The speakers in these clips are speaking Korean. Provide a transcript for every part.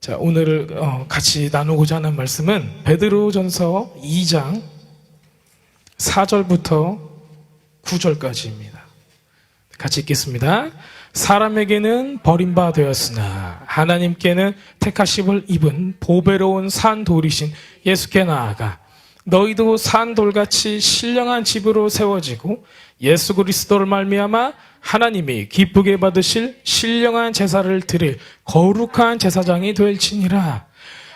자, 오늘 같이 나누고자 하는 말씀은 베드로전서 2장 4절부터 9절까지입니다. 같이 읽겠습니다. 사람에게는 버림바 되었으나 하나님께는 택하심을 입은 보배로운 산돌이신 예수께 나아가 너희도 산돌같이 신령한 집으로 세워지고 예수 그리스도를 말미암아 하나님이 기쁘게 받으실 신령한 제사를 드릴 거룩한 제사장이 될지니라.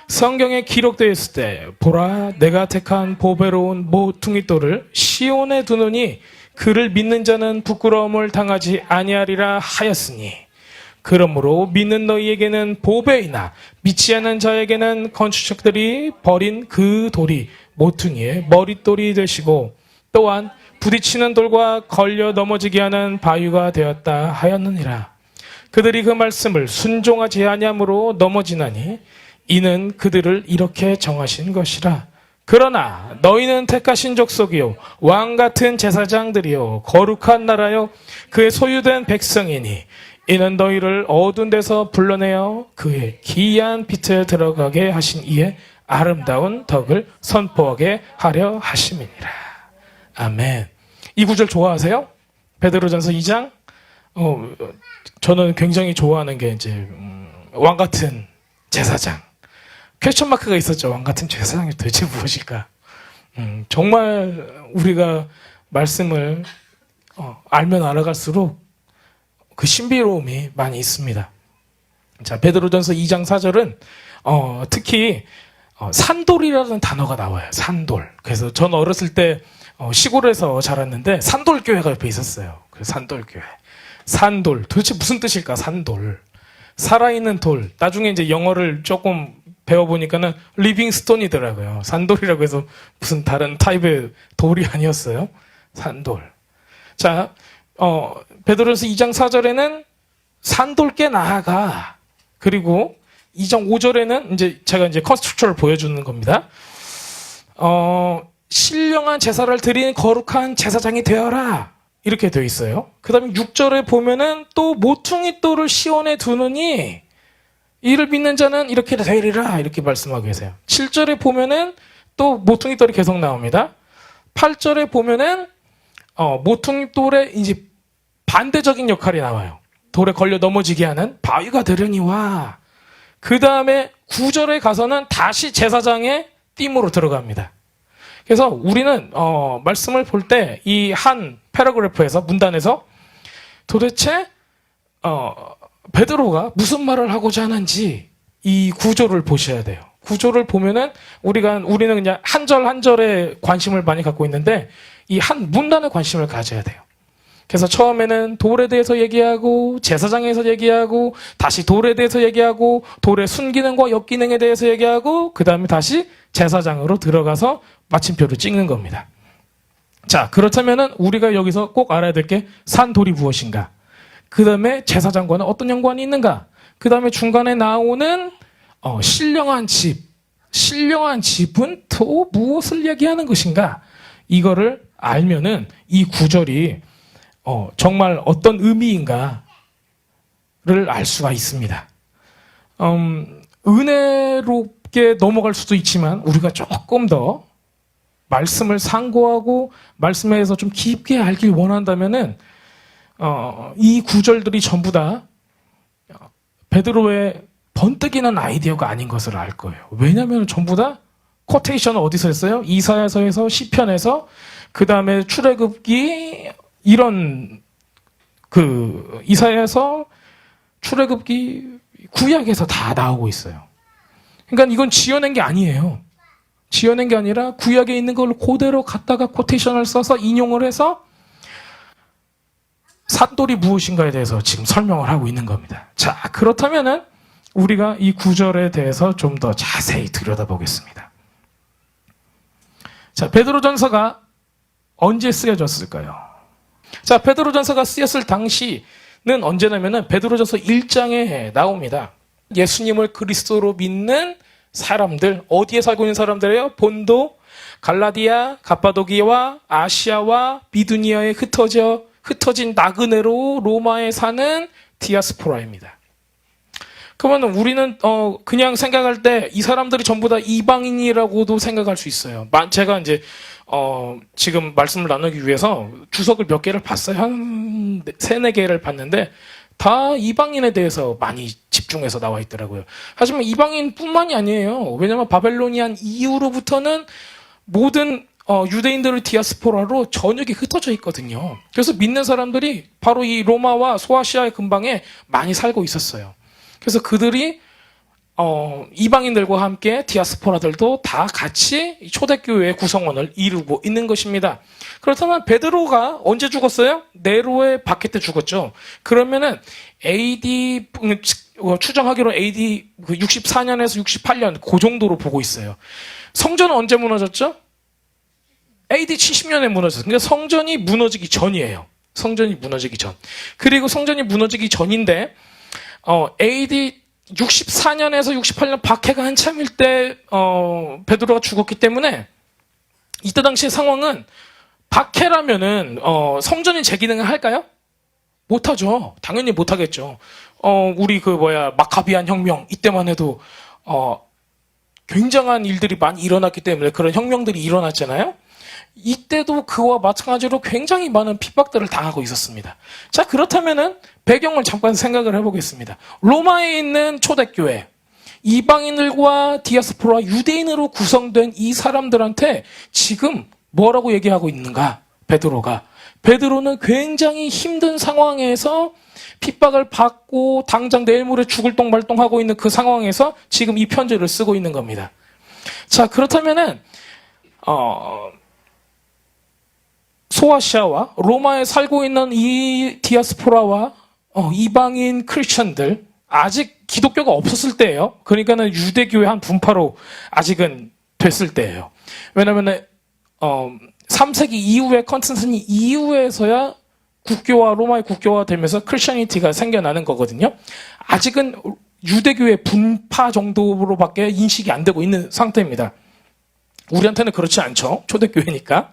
성경에 기록되어 있을 때 보라 내가 택한 보배로운 모퉁이돌을 시온에 두노니 그를 믿는 자는 부끄러움을 당하지 아니하리라 하였으니 그러므로 믿는 너희에게는 보배이나 믿지 않는 자에게는 건축적들이 버린 그 돌이 모퉁이의 머릿돌이 되시고 또한 부딪히는 돌과 걸려 넘어지게 하는 바위가 되었다 하였느니라. 그들이 그 말씀을 순종하지 아니함으로 넘어지나니 이는 그들을 이렇게 정하신 것이라. 그러나 너희는 택하신 족속이요 왕같은 제사장들이요 거룩한 나라요 그의 소유된 백성이니 이는 너희를 어두운 데서 불러내어 그의 기이한 빛에 들어가게 하신 이의 아름다운 덕을 선포하게 하려 하심이니라. 아멘. 이 구절 좋아하세요? 베드로전서 2장? 저는 굉장히 좋아하는 게 이제 왕같은 제사장. 퀘스천 마크가 있었죠. 왕같은 제사장이 도대체 무엇일까? 정말 우리가 말씀을 알면 알아갈수록 그 신비로움이 많이 있습니다. 자, 베드로전서 2장 4절은 특히 산돌이라는 단어가 나와요. 산돌. 그래서 전 어렸을 때 시골에서 자랐는데 산돌교회가 옆에 있었어요. 그래서 산돌교회. 산돌. 도대체 무슨 뜻일까? 산돌. 살아있는 돌. 나중에 이제 영어를 조금 배워보니까는 리빙스톤이더라고요. 산돌이라고 해서 무슨 다른 타입의 돌이 아니었어요. 산돌. 자, 베드로전서 2장 4절에는 산돌께 나아가. 그리고 2장 5절에는 이제 제가 이제 컨스트럭처를 보여주는 겁니다. 신령한 제사를 드리는 거룩한 제사장이 되어라. 이렇게 되어 있어요. 그 다음에 6절에 보면은 또 모퉁이 돌을 시온에 두느니 이를 믿는 자는 이렇게 되리라. 이렇게 말씀하고 계세요. 7절에 보면은 또 모퉁이 돌이 계속 나옵니다. 8절에 보면은 모퉁이 돌의 이제 반대적인 역할이 나와요. 돌에 걸려 넘어지게 하는 바위가 되려니와. 그 다음에 9절에 가서는 다시 제사장의 띠으로 들어갑니다. 그래서 우리는 말씀을 볼 때 이 한 패러그래프에서 문단에서 도대체 베드로가 무슨 말을 하고자 하는지 이 구조를 보셔야 돼요. 구조를 보면은 우리는 그냥 한 절 한 절에 관심을 많이 갖고 있는데 이 한 문단에 관심을 가져야 돼요. 그래서 처음에는 돌에 대해서 얘기하고 제사장에 대해서 얘기하고 다시 돌에 대해서 얘기하고 돌의 순기능과 역기능에 대해서 얘기하고 그 다음에 다시 제사장으로 들어가서 마침표를 찍는 겁니다. 자, 그렇다면은 우리가 여기서 꼭 알아야 될 게 산돌이 무엇인가? 그 다음에 제사장과는 어떤 연관이 있는가? 그 다음에 중간에 나오는 신령한 집. 신령한 집은 또 무엇을 얘기하는 것인가? 이거를 알면은 이 구절이 정말 어떤 의미인가를 알 수가 있습니다. 은혜롭게 넘어갈 수도 있지만 우리가 조금 더 말씀을 상고하고 말씀에 대해서 좀 깊게 알길 원한다면은 이 구절들이 전부 다 베드로의 번뜩이는 아이디어가 아닌 것을 알 거예요. 왜냐하면 전부 다 코테이션을 어디서 했어요? 이사야서에서 시편에서 그 다음에 출애굽기 이런 이사야서 출애굽기 구약에서 다 나오고 있어요. 그러니까 이건 지어낸 게 아니에요. 지어낸 게 아니라 구약에 있는 걸 그대로 갖다가 코테이션을 써서 인용을 해서 산돌이 무엇인가에 대해서 지금 설명을 하고 있는 겁니다. 자, 그렇다면은 우리가 이 구절에 대해서 좀 더 자세히 들여다보겠습니다. 자, 베드로전서가 언제 쓰여졌을까요? 자, 베드로전서가 쓰였을 당시는 언제냐면은 베드로전서 1장에 나옵니다. 예수님을 그리스도로 믿는 사람들, 어디에 살고 있는 사람들이에요? 본도, 갈라디아, 갑바도기와 아시아와 비두니아에 흩어진 나그네로 로마에 사는 디아스포라입니다. 그러면 우리는 그냥 생각할 때 이 사람들이 전부 다 이방인이라고도 생각할 수 있어요. 제가 이제 지금 말씀을 나누기 위해서 주석을 몇 개를 봤어요. 한 세네 개를 봤는데 다 이방인에 대해서 많이 집중해서 나와 있더라고요. 하지만 이방인뿐만이 아니에요. 왜냐하면 바벨로니안 이후로부터는 모든 유대인들의 디아스포라로 전역이 흩어져 있거든요. 그래서 믿는 사람들이 바로 이 로마와 소아시아의 근방에 많이 살고 있었어요. 그래서 그들이 이방인들과 함께 디아스포라들도 다 같이 초대교회의 구성원을 이루고 있는 것입니다. 그렇다면 베드로가 언제 죽었어요? 네로의 박해 때 죽었죠. 그러면은 AD 추정하기로 AD 64년에서 68년 그 정도로 보고 있어요. 성전은 언제 무너졌죠? AD 70년에 무너졌어요. 그러니까 성전이 무너지기 전이에요. 성전이 무너지기 전. 그리고 성전이 무너지기 전인데 AD 64년에서 68년 박해가 한참일 때 베드로가 죽었기 때문에 이때 당시의 상황은 박해라면은 성전이 재기능을 할까요? 못하죠. 당연히 못하겠죠. 우리 마카비안 혁명 이때만 해도 굉장한 일들이 많이 일어났기 때문에 그런 혁명들이 일어났잖아요. 이때도 그와 마찬가지로 굉장히 많은 핍박들을 당하고 있었습니다. 자, 그렇다면은 배경을 잠깐 생각을 해보겠습니다. 로마에 있는 초대교회, 이방인들과 디아스포라 유대인으로 구성된 이 사람들한테 지금 뭐라고 얘기하고 있는가? 베드로는 굉장히 힘든 상황에서 핍박을 받고 당장 내일 모레 죽을 똥말똥하고 있는 그 상황에서 지금 이 편지를 쓰고 있는 겁니다. 자, 그렇다면은 소아시아와 로마에 살고 있는 이 디아스포라와 이방인 크리스천들, 아직 기독교가 없었을 때예요. 그러니까는 유대교회 한 분파로 아직은 됐을 때예요. 왜냐면은 3세기 이후에 컨스탄티니 이후에서야 국교와 로마의 국교화 되면서 크리스천니티가 생겨나는 거거든요. 아직은 유대교의 분파 정도로밖에 인식이 안 되고 있는 상태입니다. 우리한테는 그렇지 않죠. 초대교회니까.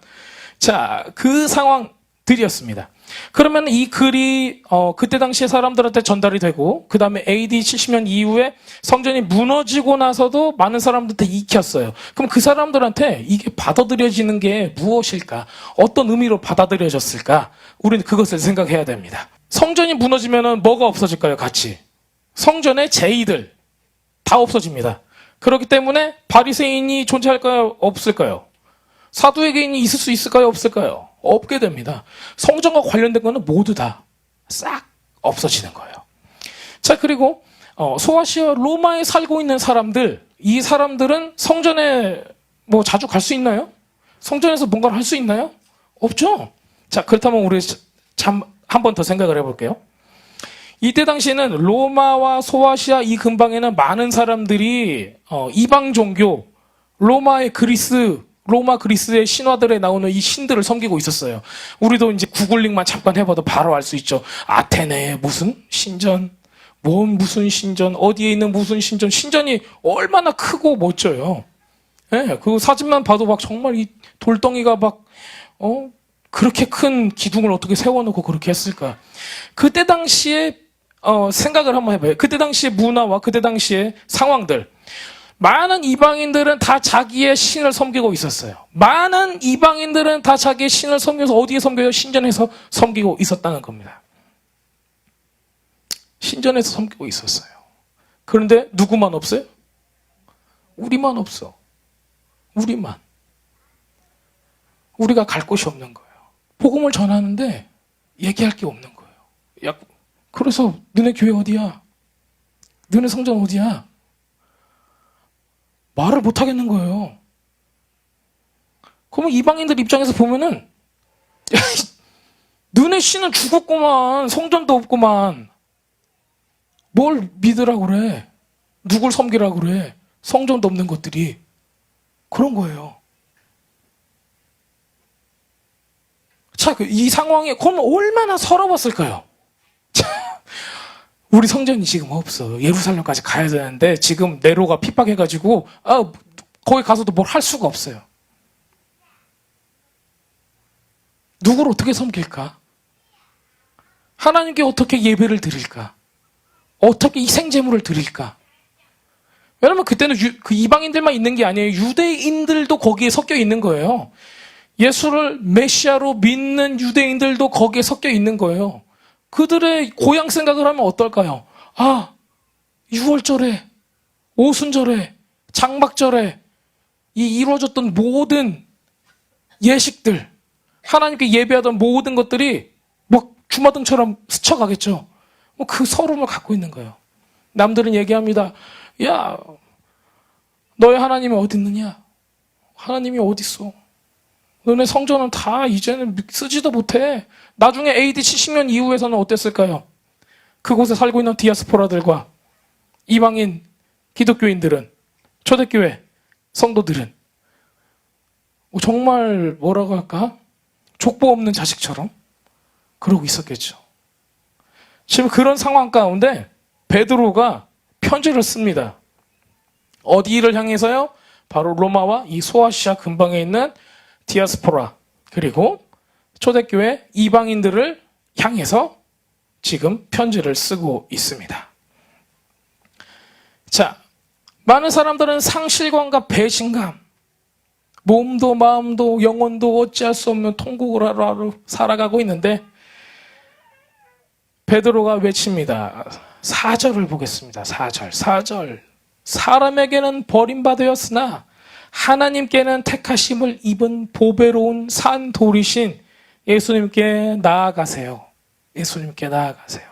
자, 그 상황들이었습니다. 그러면 이 글이 그때 당시에 사람들한테 전달이 되고 그 다음에 AD 70년 이후에 성전이 무너지고 나서도 많은 사람들한테 익혔어요. 그럼 그 사람들한테 이게 받아들여지는 게 무엇일까? 어떤 의미로 받아들여졌을까? 우리는 그것을 생각해야 됩니다. 성전이 무너지면 뭐가 없어질까요? 같이 성전의 제의들 다 없어집니다. 그렇기 때문에 바리새인이 존재할까요? 없을까요? 사두의 개인이 있을 수 있을까요? 없을까요? 없게 됩니다. 성전과 관련된 거는 모두 다 싹 없어지는 거예요. 자, 그리고 소아시아 로마에 살고 있는 사람들, 이 사람들은 성전에 자주 갈 수 있나요? 성전에서 뭔가를 할 수 있나요? 없죠. 자, 그렇다면 우리 한 번 더 생각을 해볼게요. 이때 당시에는 로마와 소아시아 이 근방에는 많은 사람들이 이방 종교, 로마 그리스의 신화들에 나오는 이 신들을 섬기고 있었어요. 우리도 이제 구글링만 잠깐 해봐도 바로 알 수 있죠. 아테네의 무슨 신전, 무슨 신전, 어디에 있는 무슨 신전, 신전이 얼마나 크고 멋져요. 예, 그 사진만 봐도 막 정말 이 돌덩이가 그렇게 큰 기둥을 어떻게 세워놓고 그렇게 했을까. 그때 당시에 생각을 한번 해봐요. 그때 당시의 문화와 그때 당시의 상황들. 많은 이방인들은 다 자기의 신을 섬기고 있었어요. 많은 이방인들은 다 자기의 신을 섬겨서 어디에 섬겨요? 신전에서 섬기고 있었다는 겁니다. 신전에서 섬기고 있었어요. 그런데 누구만 없어요? 우리만 없어. 우리만. 우리가 갈 곳이 없는 거예요. 복음을 전하는데 얘기할 게 없는 거예요. 야, 그래서 너네 교회 어디야? 너네 성전 어디야? 말을 못 하겠는 거예요. 그러면 이방인들 입장에서 보면은 너네 신은 죽었구만. 성전도 없구만. 뭘 믿으라고 그래? 누굴 섬기라고 그래? 성전도 없는 것들이. 그런 거예요. 자, 이 상황에 그럼 얼마나 서러웠을까요? 우리 성전이 지금 없어. 예루살렘까지 가야 되는데 지금 네로가 핍박해가지고 거기 가서도 뭘 할 수가 없어요. 누구를 어떻게 섬길까? 하나님께 어떻게 예배를 드릴까? 어떻게 희생제물을 드릴까? 왜냐면 그때는 그 이방인들만 있는 게 아니에요. 유대인들도 거기에 섞여 있는 거예요. 예수를 메시아로 믿는 유대인들도 거기에 섞여 있는 거예요. 그들의 고향 생각을 하면 어떨까요? 아, 6월절에, 오순절에, 장막절에 이 이루어졌던 모든 예식들, 하나님께 예배하던 모든 것들이 막 주마등처럼 스쳐가겠죠. 뭐 그 서름을 갖고 있는 거예요. 남들은 얘기합니다. 야, 너의 하나님이 어디 있느냐? 하나님이 어디 있어? 너네 성전은 다 이제는 쓰지도 못해. 나중에 AD 70년 이후에서는 어땠을까요? 그곳에 살고 있는 디아스포라들과 이방인 기독교인들은, 초대교회 성도들은 정말 뭐라고 할까? 족보 없는 자식처럼 그러고 있었겠죠. 지금 그런 상황 가운데 베드로가 편지를 씁니다. 어디를 향해서요? 바로 로마와 이 소아시아 근방에 있는 디아스포라, 그리고 초대교회 이방인들을 향해서 지금 편지를 쓰고 있습니다. 자, 많은 사람들은 상실감과 배신감, 몸도 마음도 영혼도 어찌할 수 없는 통곡을 하러 살아가고 있는데 베드로가 외칩니다. 4절을 보겠습니다. 4절. 사람에게는 버림받으였으나 하나님께는 택하심을 입은 보배로운 산 돌이신 예수님께 나아가세요. 예수님께 나아가세요.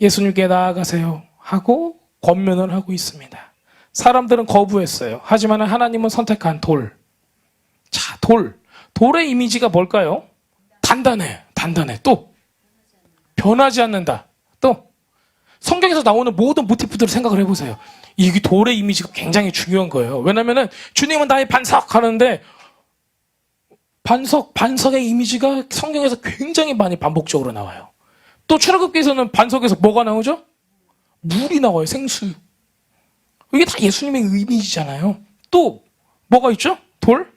예수님께 나아가세요 하고 권면을 하고 있습니다. 사람들은 거부했어요. 하지만 하나님은 선택한 돌. 자, 돌의 이미지가 뭘까요? 단단해. 또 변하지 않는다. 또 성경에서 나오는 모든 모티프들을 생각을 해보세요. 이 돌의 이미지가 굉장히 중요한 거예요. 왜냐면은 주님은 나의 반석 하는데 반석의 이미지가 성경에서 굉장히 많이 반복적으로 나와요. 또 출애굽기에서는 반석에서 뭐가 나오죠? 물이 나와요. 생수. 이게 다 예수님의 이미지잖아요. 또 뭐가 있죠? 돌?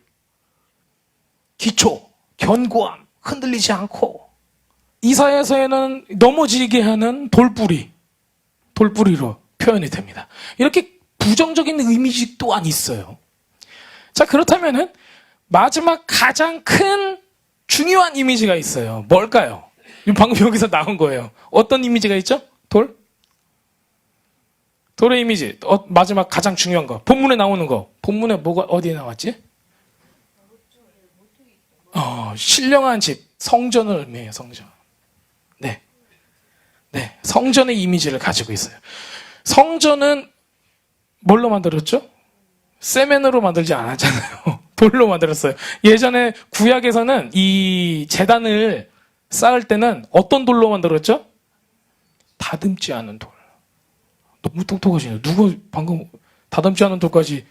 기초, 견고함, 흔들리지 않고. 이사야서에는 넘어지게 하는 돌뿌리로 표현이 됩니다. 이렇게 부정적인 이미지 또한 있어요. 자, 그렇다면은 마지막 가장 큰 중요한 이미지가 있어요. 뭘까요? 방금 여기서 나온 거예요. 어떤 이미지가 있죠? 돌의 이미지. 마지막 가장 중요한 거. 본문에 나오는 거. 본문에 뭐가 어디에 나왔지? 신령한 집, 성전을 의미해요. 성전. 네, 성전의 이미지를 가지고 있어요. 성전은 뭘로 만들었죠? 세멘으로 만들지 않았잖아요. 돌로 만들었어요. 예전에 구약에서는 이 제단을 쌓을 때는 어떤 돌로 만들었죠? 다듬지 않은 돌. 너무 똑똑하시네요. 누가 방금 다듬지 않은 돌까지,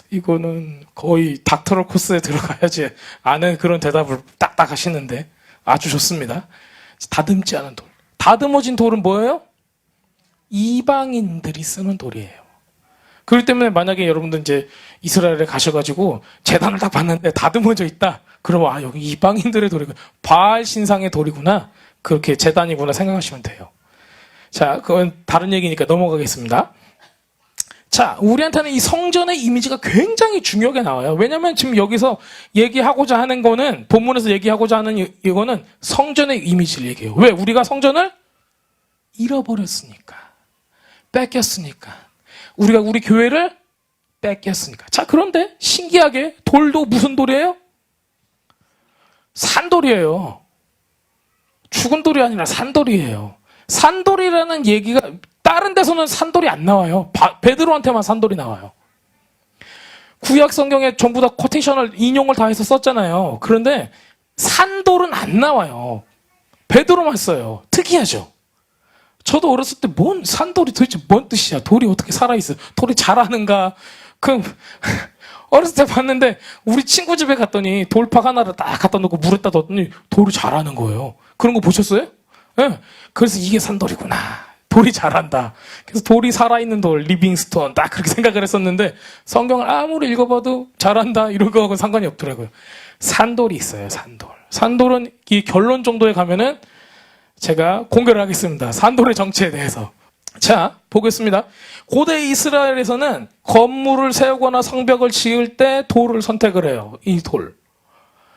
이거는 거의 닥터럴 코스에 들어가야지 아는 그런 대답을 딱딱 하시는데 아주 좋습니다. 다듬지 않은 돌. 다듬어진 돌은 뭐예요? 이방인들이 쓰는 돌이에요. 그렇기 때문에 만약에 여러분들 이제 이스라엘에 가셔가지고 제단을 딱 봤는데 다듬어져 있다. 그러면 여기 이방인들의 돌이구나. 바알 신상의 돌이구나. 그렇게 제단이구나 생각하시면 돼요. 자, 그건 다른 얘기니까 넘어가겠습니다. 자, 우리한테는 이 성전의 이미지가 굉장히 중요하게 나와요. 왜냐면 지금 여기서 얘기하고자 하는 거는, 본문에서 얘기하고자 하는 이거는 성전의 이미지를 얘기해요. 왜? 우리가 성전을 잃어버렸으니까. 뺏겼으니까. 우리가 우리 교회를 뺏겼으니까. 자, 그런데 신기하게 돌도 무슨 돌이에요? 산돌이에요. 죽은 돌이 아니라 산돌이에요. 산돌이라는 얘기가 다른 데서는 산돌이 안 나와요. 베드로한테만 산돌이 나와요. 구약 성경에 전부 다 코테이션을 인용을 다 해서 썼잖아요. 그런데 산돌은 안 나와요. 베드로만 써요. 특이하죠. 저도 어렸을 때 산돌이 도대체 뭔 뜻이야? 돌이 어떻게 살아있어? 돌이 자라는가? 어렸을 때 봤는데 우리 친구 집에 갔더니 돌팍 하나를 딱 갖다 놓고 물에다 뒀더니 돌이 자라는 거예요. 그런 거 보셨어요? 네. 그래서 이게 산돌이구나. 돌이 자란다. 그래서 돌이 살아있는 돌, 리빙스톤, 딱 그렇게 생각을 했었는데 성경을 아무리 읽어봐도 자란다 이런 거하고는 상관이 없더라고요. 산돌이 있어요. 산돌은 이 결론 정도에 가면은 제가 공개를 하겠습니다. 산돌의 정체에 대해서. 자, 보겠습니다. 고대 이스라엘에서는 건물을 세우거나 성벽을 지을 때 돌을 선택을 해요. 이 돌.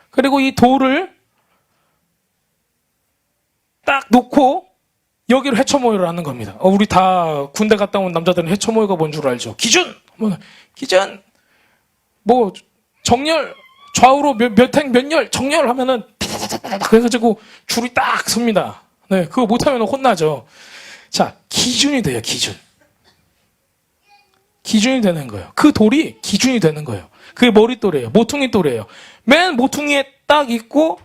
그리고 이 돌을 딱 놓고 여기를 해처모여를 하는 겁니다. 우리 다 군대 갔다 온 남자들은 해처모여가 뭔 줄 알죠? 기준! 기준! 뭐 정렬! 좌우로 몇 행 몇 열! 정렬 하면은 그래가지고 줄이 딱 섭니다. 네, 그거 못하면 혼나죠. 자, 기준이 돼요, 기준. 기준이 되는 거예요. 그 돌이 기준이 되는 거예요. 그게 머릿돌이에요. 모퉁이돌이에요. 맨 모퉁이에 딱 있고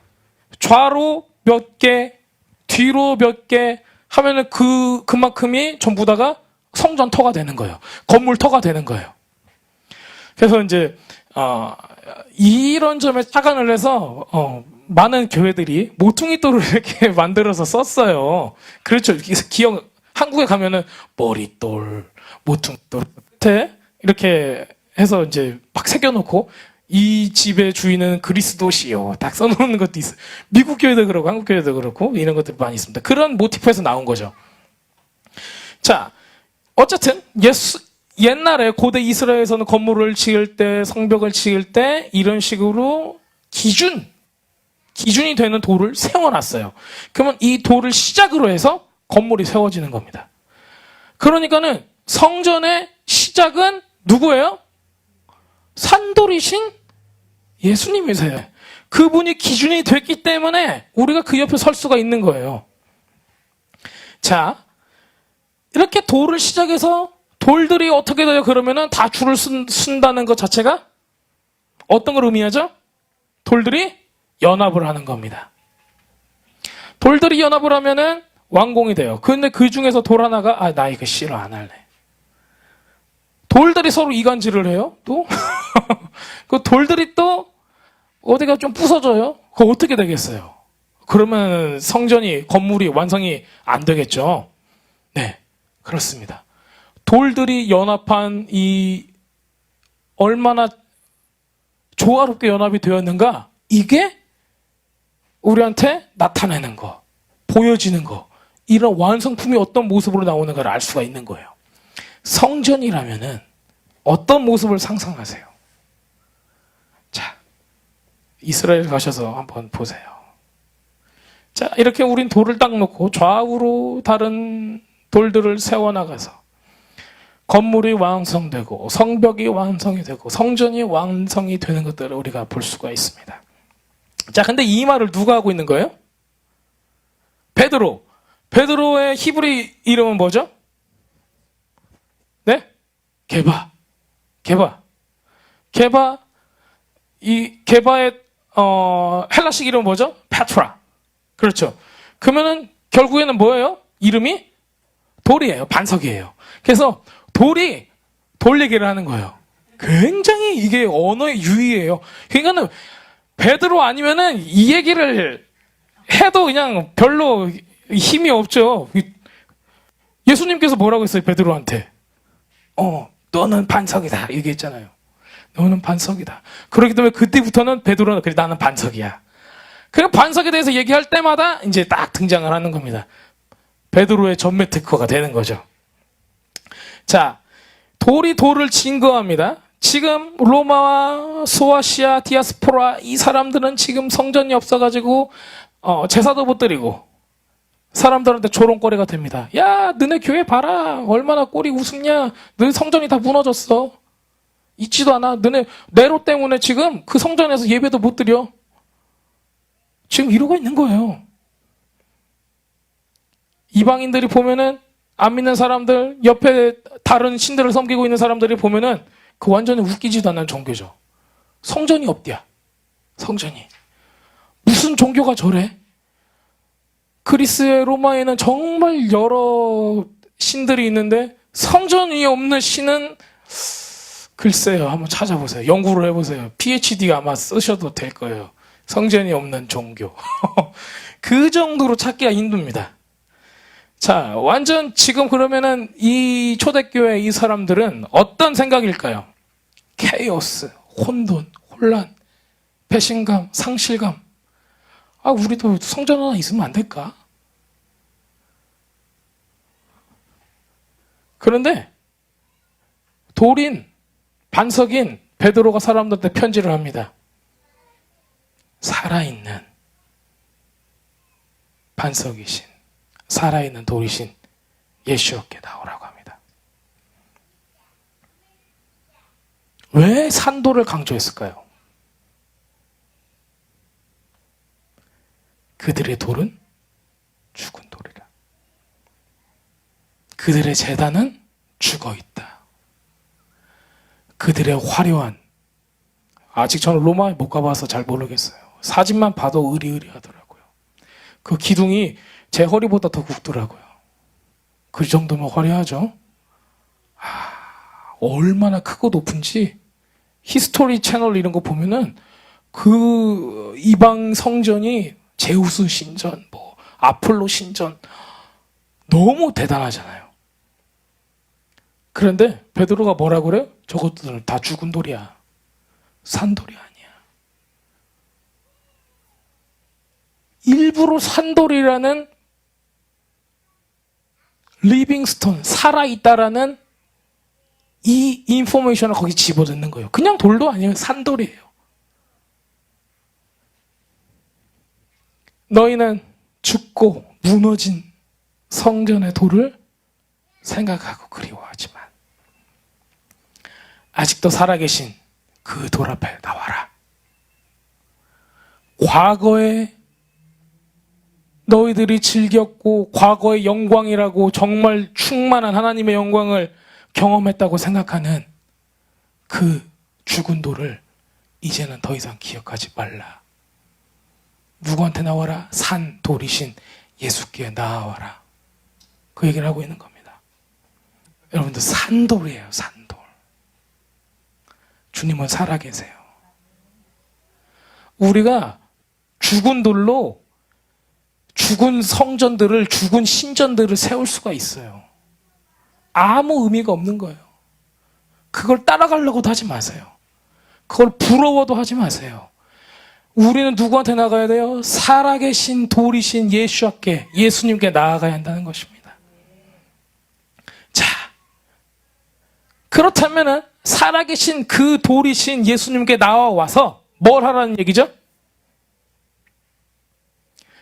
좌로 몇 개, 뒤로 몇 개 하면은 그만큼이 전부 다가 성전터가 되는 거예요. 건물터가 되는 거예요. 그래서 이제 이런 점에 착안을 해서 많은 교회들이 모퉁이돌을 이렇게 만들어서 썼어요. 그렇죠. 기억 한국에 가면은 머릿돌, 모퉁이돌 끝에 이렇게 해서 이제 막 새겨놓고 이 집의 주인은 그리스도시요 딱 써놓는 것도 있어요. 미국 교회도 그렇고 한국 교회도 그렇고 이런 것들이 많이 있습니다. 그런 모티프에서 나온 거죠. 자, 어쨌든 옛날에 고대 이스라엘에서는 건물을 지을 때 성벽을 지을 때 이런 식으로 기준이 되는 돌을 세워놨어요. 그러면 이 돌을 시작으로 해서 건물이 세워지는 겁니다. 그러니까는 성전의 시작은 누구예요? 산돌이신 예수님이세요. 그분이 기준이 됐기 때문에 우리가 그 옆에 설 수가 있는 거예요. 자, 이렇게 돌을 시작해서 돌들이 어떻게 돼요? 그러면은 다 줄을 쓴다는 것 자체가 어떤 걸 의미하죠? 돌들이 연합을 하는 겁니다. 돌들이 연합을 하면은 완공이 돼요. 근데 그 중에서 돌 하나가 나 이거 싫어 안 할래. 돌들이 서로 이간질을 해요. 또 그 돌들이 또 어디가 좀 부서져요. 그거 어떻게 되겠어요? 그러면 성전이 건물이 완성이 안 되겠죠. 네, 그렇습니다. 돌들이 연합한 이 얼마나 조화롭게 연합이 되었는가? 이게 우리한테 나타내는 거, 보여지는 거, 이런 완성품이 어떤 모습으로 나오는가를 알 수가 있는 거예요. 성전이라면은 어떤 모습을 상상하세요? 자, 이스라엘 가셔서 한번 보세요. 자, 이렇게 우린 돌을 딱 놓고 좌우로 다른 돌들을 세워나가서 건물이 완성되고 성벽이 완성이 되고 성전이 완성이 되는 것들을 우리가 볼 수가 있습니다. 자, 근데 이 말을 누가 하고 있는 거예요? 베드로. 베드로의 히브리 이름은 뭐죠? 네? 게바. 이 게바의 헬라식 이름은 뭐죠? 페트라. 그렇죠. 그러면은 결국에는 뭐예요? 이름이 돌이에요. 반석이에요. 그래서 돌이 돌 얘기를 하는 거예요. 굉장히 이게 언어의 유의예요. 그러니까는 베드로 아니면은 이 얘기를 해도 그냥 별로 힘이 없죠. 예수님께서 뭐라고 했어요? 베드로한테. 너는 반석이다. 얘기했잖아요. 너는 반석이다. 그렇기 때문에 그때부터는 베드로는 그래 나는 반석이야. 그 반석에 대해서 얘기할 때마다 이제 딱 등장을 하는 겁니다. 베드로의 전매 특허가 되는 거죠. 자, 돌이 돌을 증거합니다. 지금 로마와 소아시아, 디아스포라 이 사람들은 지금 성전이 없어가지고 제사도 못 드리고 사람들한테 조롱거리가 됩니다. 야, 너네 교회 봐라. 얼마나 꼴이 우습냐. 너네 성전이 다 무너졌어. 있지도 않아. 너네 네로 때문에 지금 그 성전에서 예배도 못 드려. 지금 이러고 있는 거예요. 이방인들이 보면은 안 믿는 사람들, 옆에 다른 신들을 섬기고 있는 사람들이 보면은 그 완전히 웃기지도 않는 종교죠. 성전이 없대야. 성전이. 무슨 종교가 저래? 그리스의 로마에는 정말 여러 신들이 있는데 성전이 없는 신은 글쎄요. 한번 찾아보세요. 연구를 해보세요. PhD 아마 쓰셔도 될 거예요. 성전이 없는 종교. 그 정도로 찾기가 힘듭니다. 자, 완전 지금 그러면은 이 초대교회 이 사람들은 어떤 생각일까요? 케이오스, 혼돈, 혼란, 배신감, 상실감. 우리도 성전 하나 있으면 안 될까? 그런데 돌인, 반석인 베드로가 사람들한테 편지를 합니다. 살아있는 반석이신, 살아있는 돌이신 예수께 나오라고 합니다. 왜 산돌을 강조했을까요? 그들의 돌은 죽은 돌이라. 그들의 제단은 죽어있다. 그들의 화려한, 아직 저는 로마에 못 가봐서 잘 모르겠어요. 사진만 봐도 으리으리하더라고요. 그 기둥이 제 허리보다 더 굵더라고요. 그 정도면 화려하죠. 얼마나 크고 높은지 히스토리 채널 이런 거 보면은 그 이방 성전이 제우스 신전, 뭐 아폴로 신전 너무 대단하잖아요. 그런데 베드로가 뭐라고 그래요? 저것들은 다 죽은 돌이야. 산돌이 아니야. 일부러 산돌이라는 리빙스톤, 살아있다라는 이 인포메이션을 거기 집어넣는 거예요. 그냥 돌도 아니에요. 산돌이에요. 너희는 죽고 무너진 성전의 돌을 생각하고 그리워하지만 아직도 살아계신 그 돌 앞에 나와라. 과거에 너희들이 즐겼고 과거의 영광이라고 정말 충만한 하나님의 영광을 경험했다고 생각하는 그 죽은 돌을 이제는 더 이상 기억하지 말라. 누구한테 나와라? 산 돌이신 예수께 나와라. 그 얘기를 하고 있는 겁니다. 여러분들 산돌이에요. 산돌. 주님은 살아계세요. 우리가 죽은 돌로 죽은 성전들을, 죽은 신전들을 세울 수가 있어요. 아무 의미가 없는 거예요. 그걸 따라가려고도 하지 마세요. 그걸 부러워도 하지 마세요. 우리는 누구한테 나가야 돼요? 살아계신 돌이신 예수께, 예수님께 나아가야 한다는 것입니다. 자, 그렇다면은 살아계신 그 돌이신 예수님께 나와와서 뭘 하라는 얘기죠?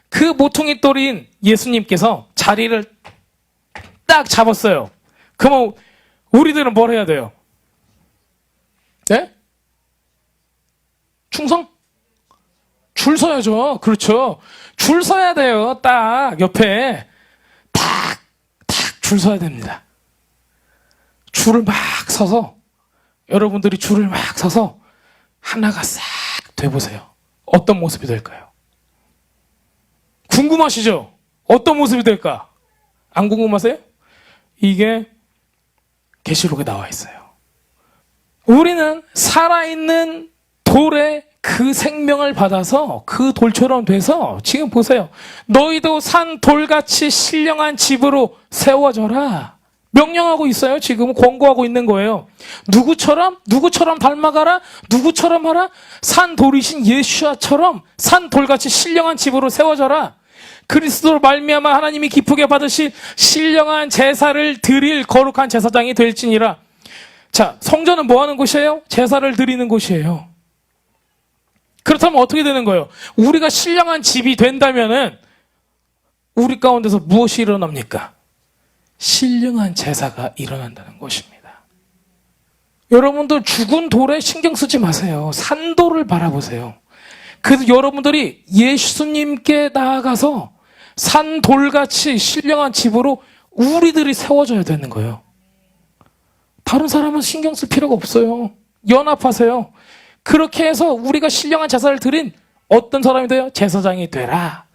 그 모퉁이 돌인 예수님께서 자리를 딱 잡았어요. 그러면 우리들은 뭘 해야 돼요? 네? 충성? 줄 서야죠. 그렇죠. 줄 서야 돼요. 딱 옆에 딱 줄 서야 됩니다. 줄을 막 서서, 여러분들이 줄을 막 서서 하나가 싹 돼보세요. 어떤 모습이 될까요? 궁금하시죠? 어떤 모습이 될까? 안 궁금하세요? 이게 계시록에 나와 있어요. 우리는 살아있는 돌의 그 생명을 받아서 그 돌처럼 돼서, 지금 보세요. 너희도 산 돌같이 신령한 집으로 세워져라. 명령하고 있어요. 지금 권고하고 있는 거예요. 누구처럼 닮아가라. 누구처럼 하라. 산 돌이신 예수야처럼 산 돌같이 신령한 집으로 세워져라. 그리스도로 말미암아 하나님이 기쁘게 받으신 신령한 제사를 드릴 거룩한 제사장이 될지니라. 자, 성전은 뭐 하는 곳이에요? 제사를 드리는 곳이에요. 그렇다면 어떻게 되는 거예요? 우리가 신령한 집이 된다면은 우리 가운데서 무엇이 일어납니까? 신령한 제사가 일어난다는 것입니다. 여러분들 죽은 돌에 신경 쓰지 마세요. 산돌을 바라보세요. 그래서 여러분들이 예수님께 나아가서 산돌같이 신령한 집으로 우리들이 세워져야 되는 거예요. 다른 사람은 신경 쓸 필요가 없어요. 연합하세요. 그렇게 해서 우리가 신령한 제사를 드린 어떤 사람이 돼요? 제사장이 되라.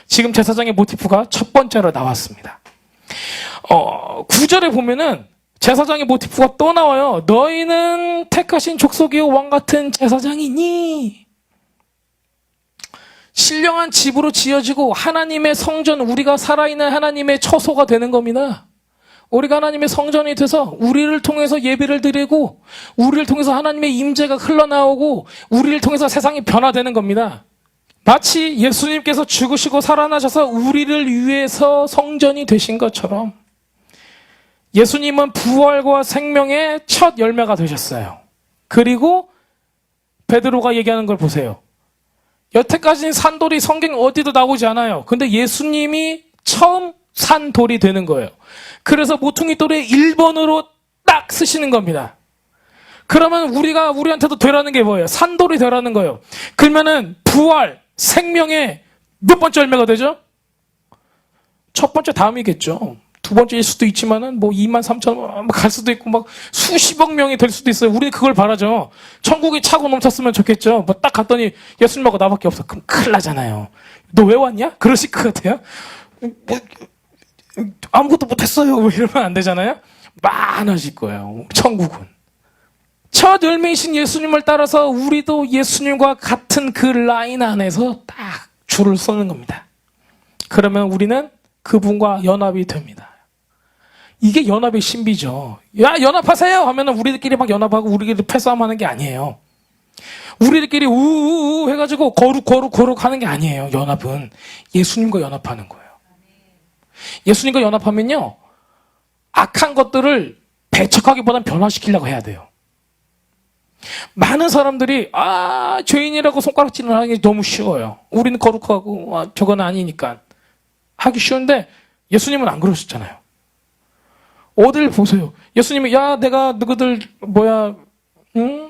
지금 제사장의 모티프가 첫 번째로 나왔습니다. 9절에 보면은 제사장의 모티프가 또 나와요. 너희는 택하신 족속이요 왕같은 제사장이니. 신령한 집으로 지어지고 하나님의 성전, 우리가 살아있는 하나님의 처소가 되는 겁니다. 우리가 하나님의 성전이 돼서 우리를 통해서 예배를 드리고 우리를 통해서 하나님의 임재가 흘러나오고 우리를 통해서 세상이 변화되는 겁니다. 마치 예수님께서 죽으시고 살아나셔서 우리를 위해서 성전이 되신 것처럼 예수님은 부활과 생명의 첫 열매가 되셨어요. 그리고 베드로가 얘기하는 걸 보세요. 여태까지는 산돌이 성경 어디도 나오지 않아요. 근데 예수님이 처음 산돌이 되는 거예요. 그래서 모퉁이 돌의 1번으로 딱 쓰시는 겁니다. 그러면 우리한테도 되라는 게 뭐예요? 산돌이 되라는 거예요. 그러면은 부활, 생명의 몇 번째 열매가 되죠? 첫 번째 다음이겠죠. 두 번째일 수도 있지만은 뭐 2만 3천 갈 수도 있고 막 수십억 명이 될 수도 있어요. 우리는 그걸 바라죠. 천국이 차고 넘쳤으면 좋겠죠. 뭐 딱 갔더니 예수님하고 나밖에 없어. 그럼 큰일 나잖아요. 너 왜 왔냐? 그러실 것 같아요. 뭐, 아무것도 못했어요. 뭐 이러면 안 되잖아요. 많아질 거예요. 천국은. 첫 열매이신 예수님을 따라서 우리도 예수님과 같은 그 라인 안에서 딱 줄을 서는 겁니다. 그러면 우리는 그분과 연합이 됩니다. 이게 연합의 신비죠. 야, 연합하세요 하면은 우리들끼리 막 연합하고 우리끼리 패싸움하는 게 아니에요. 우리들끼리 우우우 해가지고 거룩 하는 게 아니에요. 연합은 예수님과 연합하는 거예요. 예수님과 연합하면요, 악한 것들을 배척하기보단 변화시키려고 해야 돼요. 많은 사람들이 죄인이라고 손가락질을 하는 게 너무 쉬워요. 우리는 거룩하고 저건 아니니까 하기 쉬운데 예수님은 안 그러셨잖아요. 어딜 보세요. 예수님이 야, 내가 너희들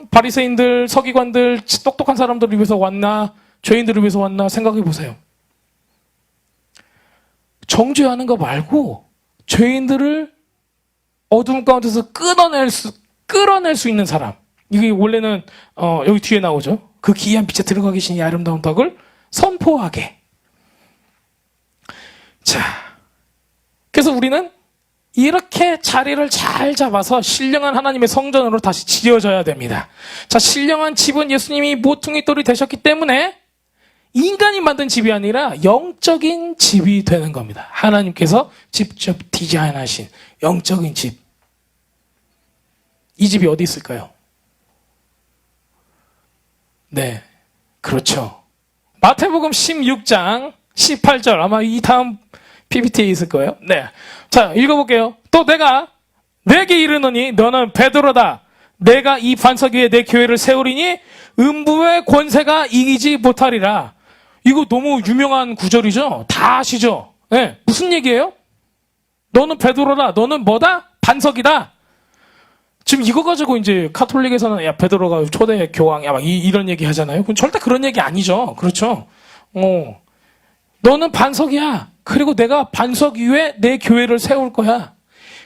바리새인들, 서기관들, 똑똑한 사람들을 위해서 왔나, 죄인들을 위해서 왔나 생각해 보세요. 정죄하는 거 말고 죄인들을 어둠 가운데서 끌어낼 수 있는 사람. 이게 원래는 여기 뒤에 나오죠. 그 기이한 빛에 들어가 계신 이 아름다운 덕을 선포하게. 자, 그래서 우리는 이렇게 자리를 잘 잡아서 신령한 하나님의 성전으로 다시 지어져야 됩니다. 자, 신령한 집은 예수님이 모퉁이 돌이 되셨기 때문에 인간이 만든 집이 아니라 영적인 집이 되는 겁니다. 하나님께서 직접 디자인하신 영적인 집. 이 집이 어디 있을까요? 네, 그렇죠. 마태복음 16장 18절, 아마 이 다음 PPT에 있을 거예요. 네, 자, 읽어볼게요. 또 내가 내게 이르노니 너는 베드로다. 내가 이 반석 위에 내 교회를 세우리니 음부의 권세가 이기지 못하리라. 이거 너무 유명한 구절이죠. 다 아시죠? 네, 무슨 얘기예요? 너는 베드로다. 너는 뭐다? 반석이다. 지금 이거 가지고 이제 카톨릭에서는 야, 베드로가 초대 교황이야 막 이런 얘기 하잖아요. 그건 절대 그런 얘기 아니죠. 그렇죠? 너는 반석이야. 그리고 내가 반석 위에 내 교회를 세울 거야.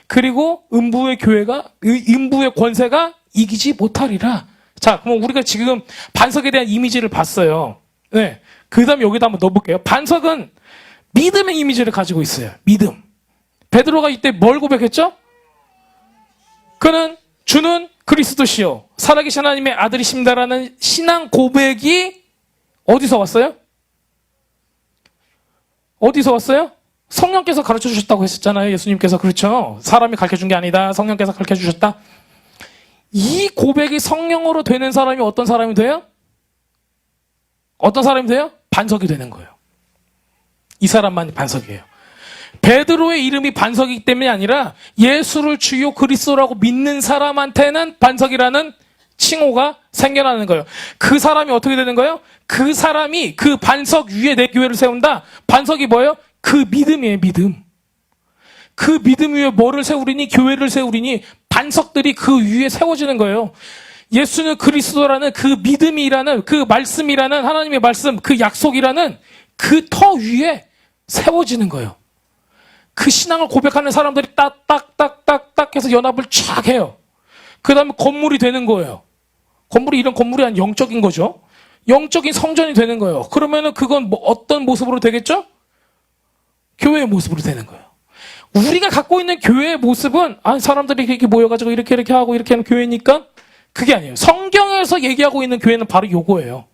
그리고 음부의 권세가 이기지 못하리라. 자, 그럼 우리가 지금 반석에 대한 이미지를 봤어요. 네. 그 다음에 여기다 한번 넣어볼게요. 반석은 믿음의 이미지를 가지고 있어요. 믿음. 베드로가 이때 뭘 고백했죠? 그는 주는 그리스도시요 살아계신 하나님의 아들이십니다라는 신앙 고백이 어디서 왔어요? 어디서 왔어요? 성령께서 가르쳐 주셨다고 했었잖아요. 예수님께서. 그렇죠? 사람이 가르쳐 준 게 아니다. 성령께서 가르쳐 주셨다. 이 고백이 성령으로 되는 사람이 어떤 사람이 돼요? 어떤 사람이 돼요? 반석이 되는 거예요. 이 사람만이 반석이에요. 베드로의 이름이 반석이기 때문이 아니라 예수를 주요 그리스도라고 믿는 사람한테는 반석이라는 칭호가 생겨나는 거예요. 그 사람이 어떻게 되는 거예요? 그 사람이 그 반석 위에 내 교회를 세운다. 반석이 뭐예요? 그 믿음이에요. 믿음. 그 믿음 위에 뭐를 세우리니? 교회를 세우리니 반석들이 그 위에 세워지는 거예요. 예수는 그리스도라는 그 믿음이라는 그 말씀이라는 하나님의 말씀, 그 약속이라는 그 터 위에 세워지는 거예요. 그 신앙을 고백하는 사람들이 딱딱딱딱딱 해서 연합을 쫙 해요. 그 다음에 건물이 되는 거예요. 이런 건물이 아닌 영적인 거죠. 영적인 성전이 되는 거예요. 그러면은 그건 어떤 모습으로 되겠죠? 교회의 모습으로 되는 거예요. 우리가 갖고 있는 교회의 모습은 사람들이 이렇게 모여가지고 이렇게 하고 이렇게 하는 교회니까 그게 아니에요. 성경에서 얘기하고 있는 교회는 바로 요거예요.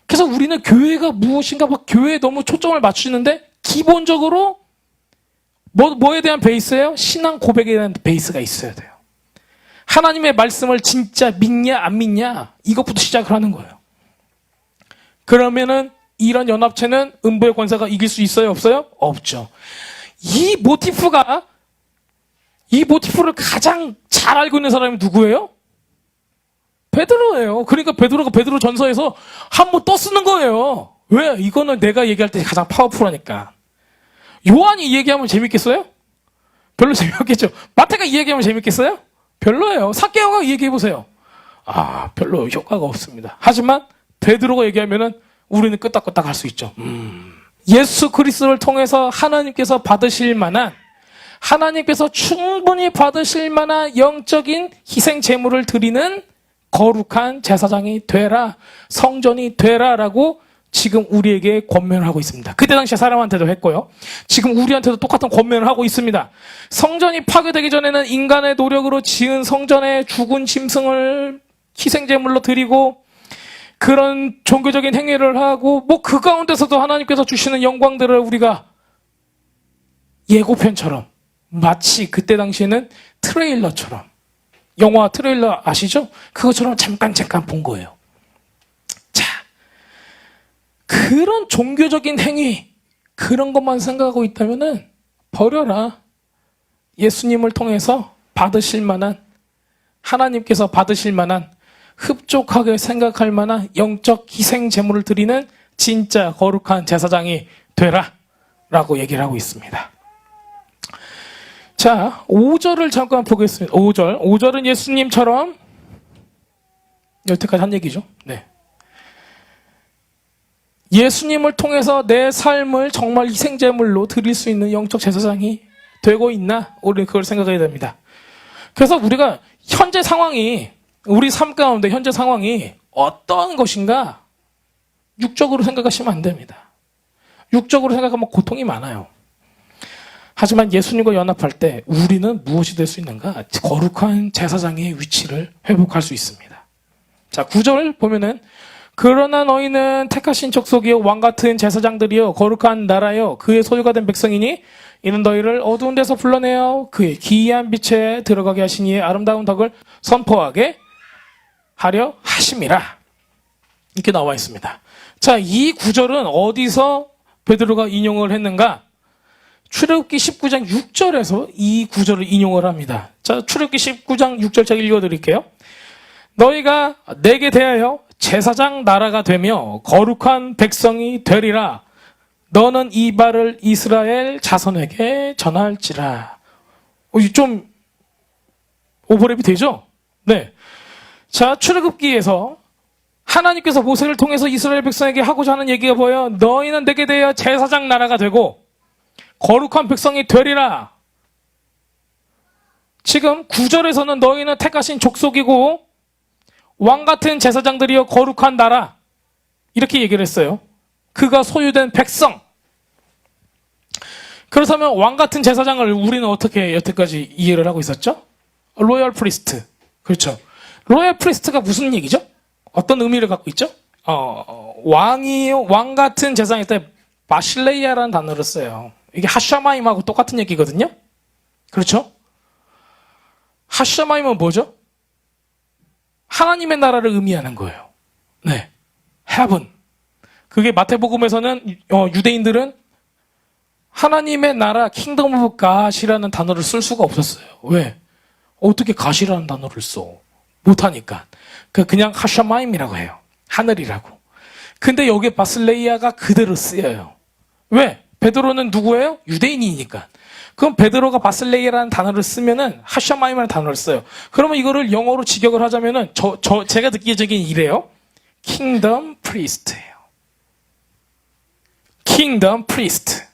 그래서 우리는 교회가 무엇인가 막 교회에 너무 초점을 맞추는데 기본적으로 뭐에 대한 베이스예요? 신앙 고백에 대한 베이스가 있어야 돼요. 하나님의 말씀을 진짜 믿냐 안 믿냐 이것부터 시작을 하는 거예요. 그러면은 이런 연합체는 음부의 권세가 이길 수 있어요? 없어요? 없죠. 이 모티프를 가장 잘 알고 있는 사람이 누구예요? 베드로예요. 그러니까 베드로가 베드로 전서에서 한번 또 쓰는 거예요. 왜? 이거는 내가 얘기할 때 가장 파워풀하니까. 요한이 이 얘기하면 재밌겠어요? 별로 재미없겠죠. 마태가 이 얘기하면 재밌겠어요? 별로예요. 삭개오가 이 얘기해보세요. 별로 효과가 없습니다. 하지만 베드로가 얘기하면은 우리는 끄떡끄떡 할 수 있죠. 예수 그리스도를 통해서 하나님께서 받으실 만한, 하나님께서 충분히 받으실 만한 영적인 희생 제물을 드리는 거룩한 제사장이 되라, 성전이 되라라고 지금 우리에게 권면을 하고 있습니다. 그때 당시에 사람한테도 했고요. 지금 우리한테도 똑같은 권면을 하고 있습니다. 성전이 파괴되기 전에는 인간의 노력으로 지은 성전에 죽은 짐승을 희생제물로 드리고 그런 종교적인 행위를 하고 그 가운데서도 하나님께서 주시는 영광들을 우리가 예고편처럼 마치 그때 당시에는 트레일러처럼, 영화 트레일러 아시죠? 그것처럼 잠깐 본 거예요. 자, 그런 종교적인 행위, 그런 것만 생각하고 있다면은 버려라. 예수님을 통해서 받으실 만한, 하나님께서 받으실 만한, 흡족하게 생각할 만한 영적 희생 제물을 드리는 진짜 거룩한 제사장이 되라 라고 얘기를 하고 있습니다. 자, 5절을 잠깐 보겠습니다. 5절은 예수님처럼 여태까지 한 얘기죠. 네. 예수님을 통해서 내 삶을 정말 희생제물로 드릴 수 있는 영적 제사장이 되고 있나? 우리는 그걸 생각해야 됩니다. 그래서 우리가 현재 상황이, 우리 삶 가운데 현재 상황이 어떤 것인가 육적으로 생각하시면 안 됩니다. 육적으로 생각하면 고통이 많아요. 하지만 예수님과 연합할 때 우리는 무엇이 될 수 있는가? 거룩한 제사장의 위치를 회복할 수 있습니다. 자, 9절 보면은 그러나 너희는 택하신 족속이요 왕같은 제사장들이요 거룩한 나라요 그의 소유가 된 백성이니 이는 너희를 어두운 데서 불러내어 그의 기이한 빛에 들어가게 하신 이의 아름다운 덕을 선포하게 하려 하심이라. 이렇게 나와 있습니다. 자, 이 구절은 어디서 베드로가 인용을 했는가? 출애굽기 19장 6절에서 이 구절을 인용을 합니다. 자, 출애굽기 19장 6절 제가 읽어드릴게요. 너희가 내게 대하여 제사장 나라가 되며 거룩한 백성이 되리라. 너는 이 말을 이스라엘 자손에게 전할지라. 좀 오버랩이 되죠? 네. 자, 출애굽기에서 하나님께서 모세를 통해서 이스라엘 백성에게 하고자 하는 얘기가 뭐예요? 너희는 내게 대하여 제사장 나라가 되고 거룩한 백성이 되리라. 지금 9절에서는 너희는 택하신 족속이고 왕같은 제사장들이여 거룩한 나라 이렇게 얘기를 했어요. 그가 소유된 백성. 그렇다면 왕같은 제사장을 우리는 어떻게 여태까지 이해를 하고 있었죠? 로열 프리스트. 그렇죠. 로열 프리스트가 무슨 얘기죠? 어떤 의미를 갖고 있죠? 왕 같은 제사장일 때 바실레이아라는 단어를 써요. 이게 하샤마임하고 똑같은 얘기거든요. 그렇죠? 하샤마임은 뭐죠? 하나님의 나라를 의미하는 거예요. 네, heaven. 그게 마태복음에서는 유대인들은 하나님의 나라, 킹덤 오브 갓이라는 단어를 쓸 수가 없었어요. 왜? 어떻게 갓이라는 단어를 써? 못하니까. 그냥 하샤마임이라고 해요. 하늘이라고. 근데 여기에 바슬레이아가 그대로 쓰여요. 왜? 베드로는 누구예요? 유대인이니까. 그럼 베드로가 바슬레이아라는 단어를 쓰면은 하샤마임이라는 단어를 써요. 그러면 이거를 영어로 직역을 하자면은 제가 듣기적인 이래요. 킹덤 프리스트예요. 킹덤 프리스트.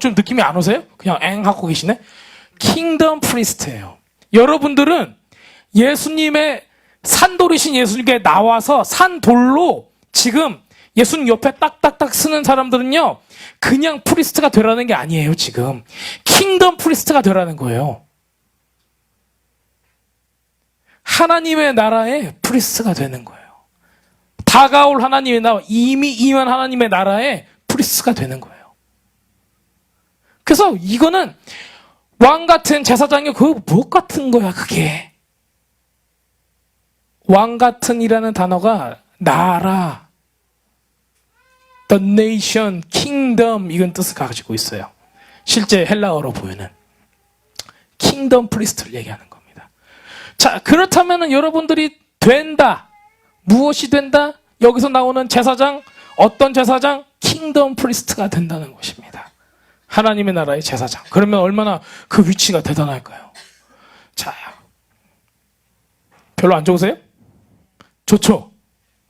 좀 느낌이 안 오세요? 그냥 엥 하고 계시네. 킹덤 프리스트예요. 여러분들은 예수님의 산돌이신 예수님께 나와서 산돌로 지금 예수님 옆에 딱딱딱 쓰는 사람들은요, 그냥 프리스트가 되라는 게 아니에요, 지금. 킹덤 프리스트가 되라는 거예요. 하나님의 나라의 프리스트가 되는 거예요. 다가올 하나님의 나라, 이미 임한 하나님의 나라의 프리스트가 되는 거예요. 그래서 이거는 왕 같은 제사장이 그 뭐 같은 거야, 그게. 왕 같은이라는 단어가 나라, the nation, kingdom 이건 뜻을 가지고 있어요. 실제 헬라어로 보면은 킹덤 프리스트를 얘기하는 겁니다. 자, 그렇다면은 여러분들이 된다. 무엇이 된다? 여기서 나오는 제사장, 어떤 제사장? 킹덤 프리스트가 된다는 것입니다. 하나님의 나라의 제사장. 그러면 얼마나 그 위치가 대단할까요? 자, 별로 안 좋으세요? 좋죠?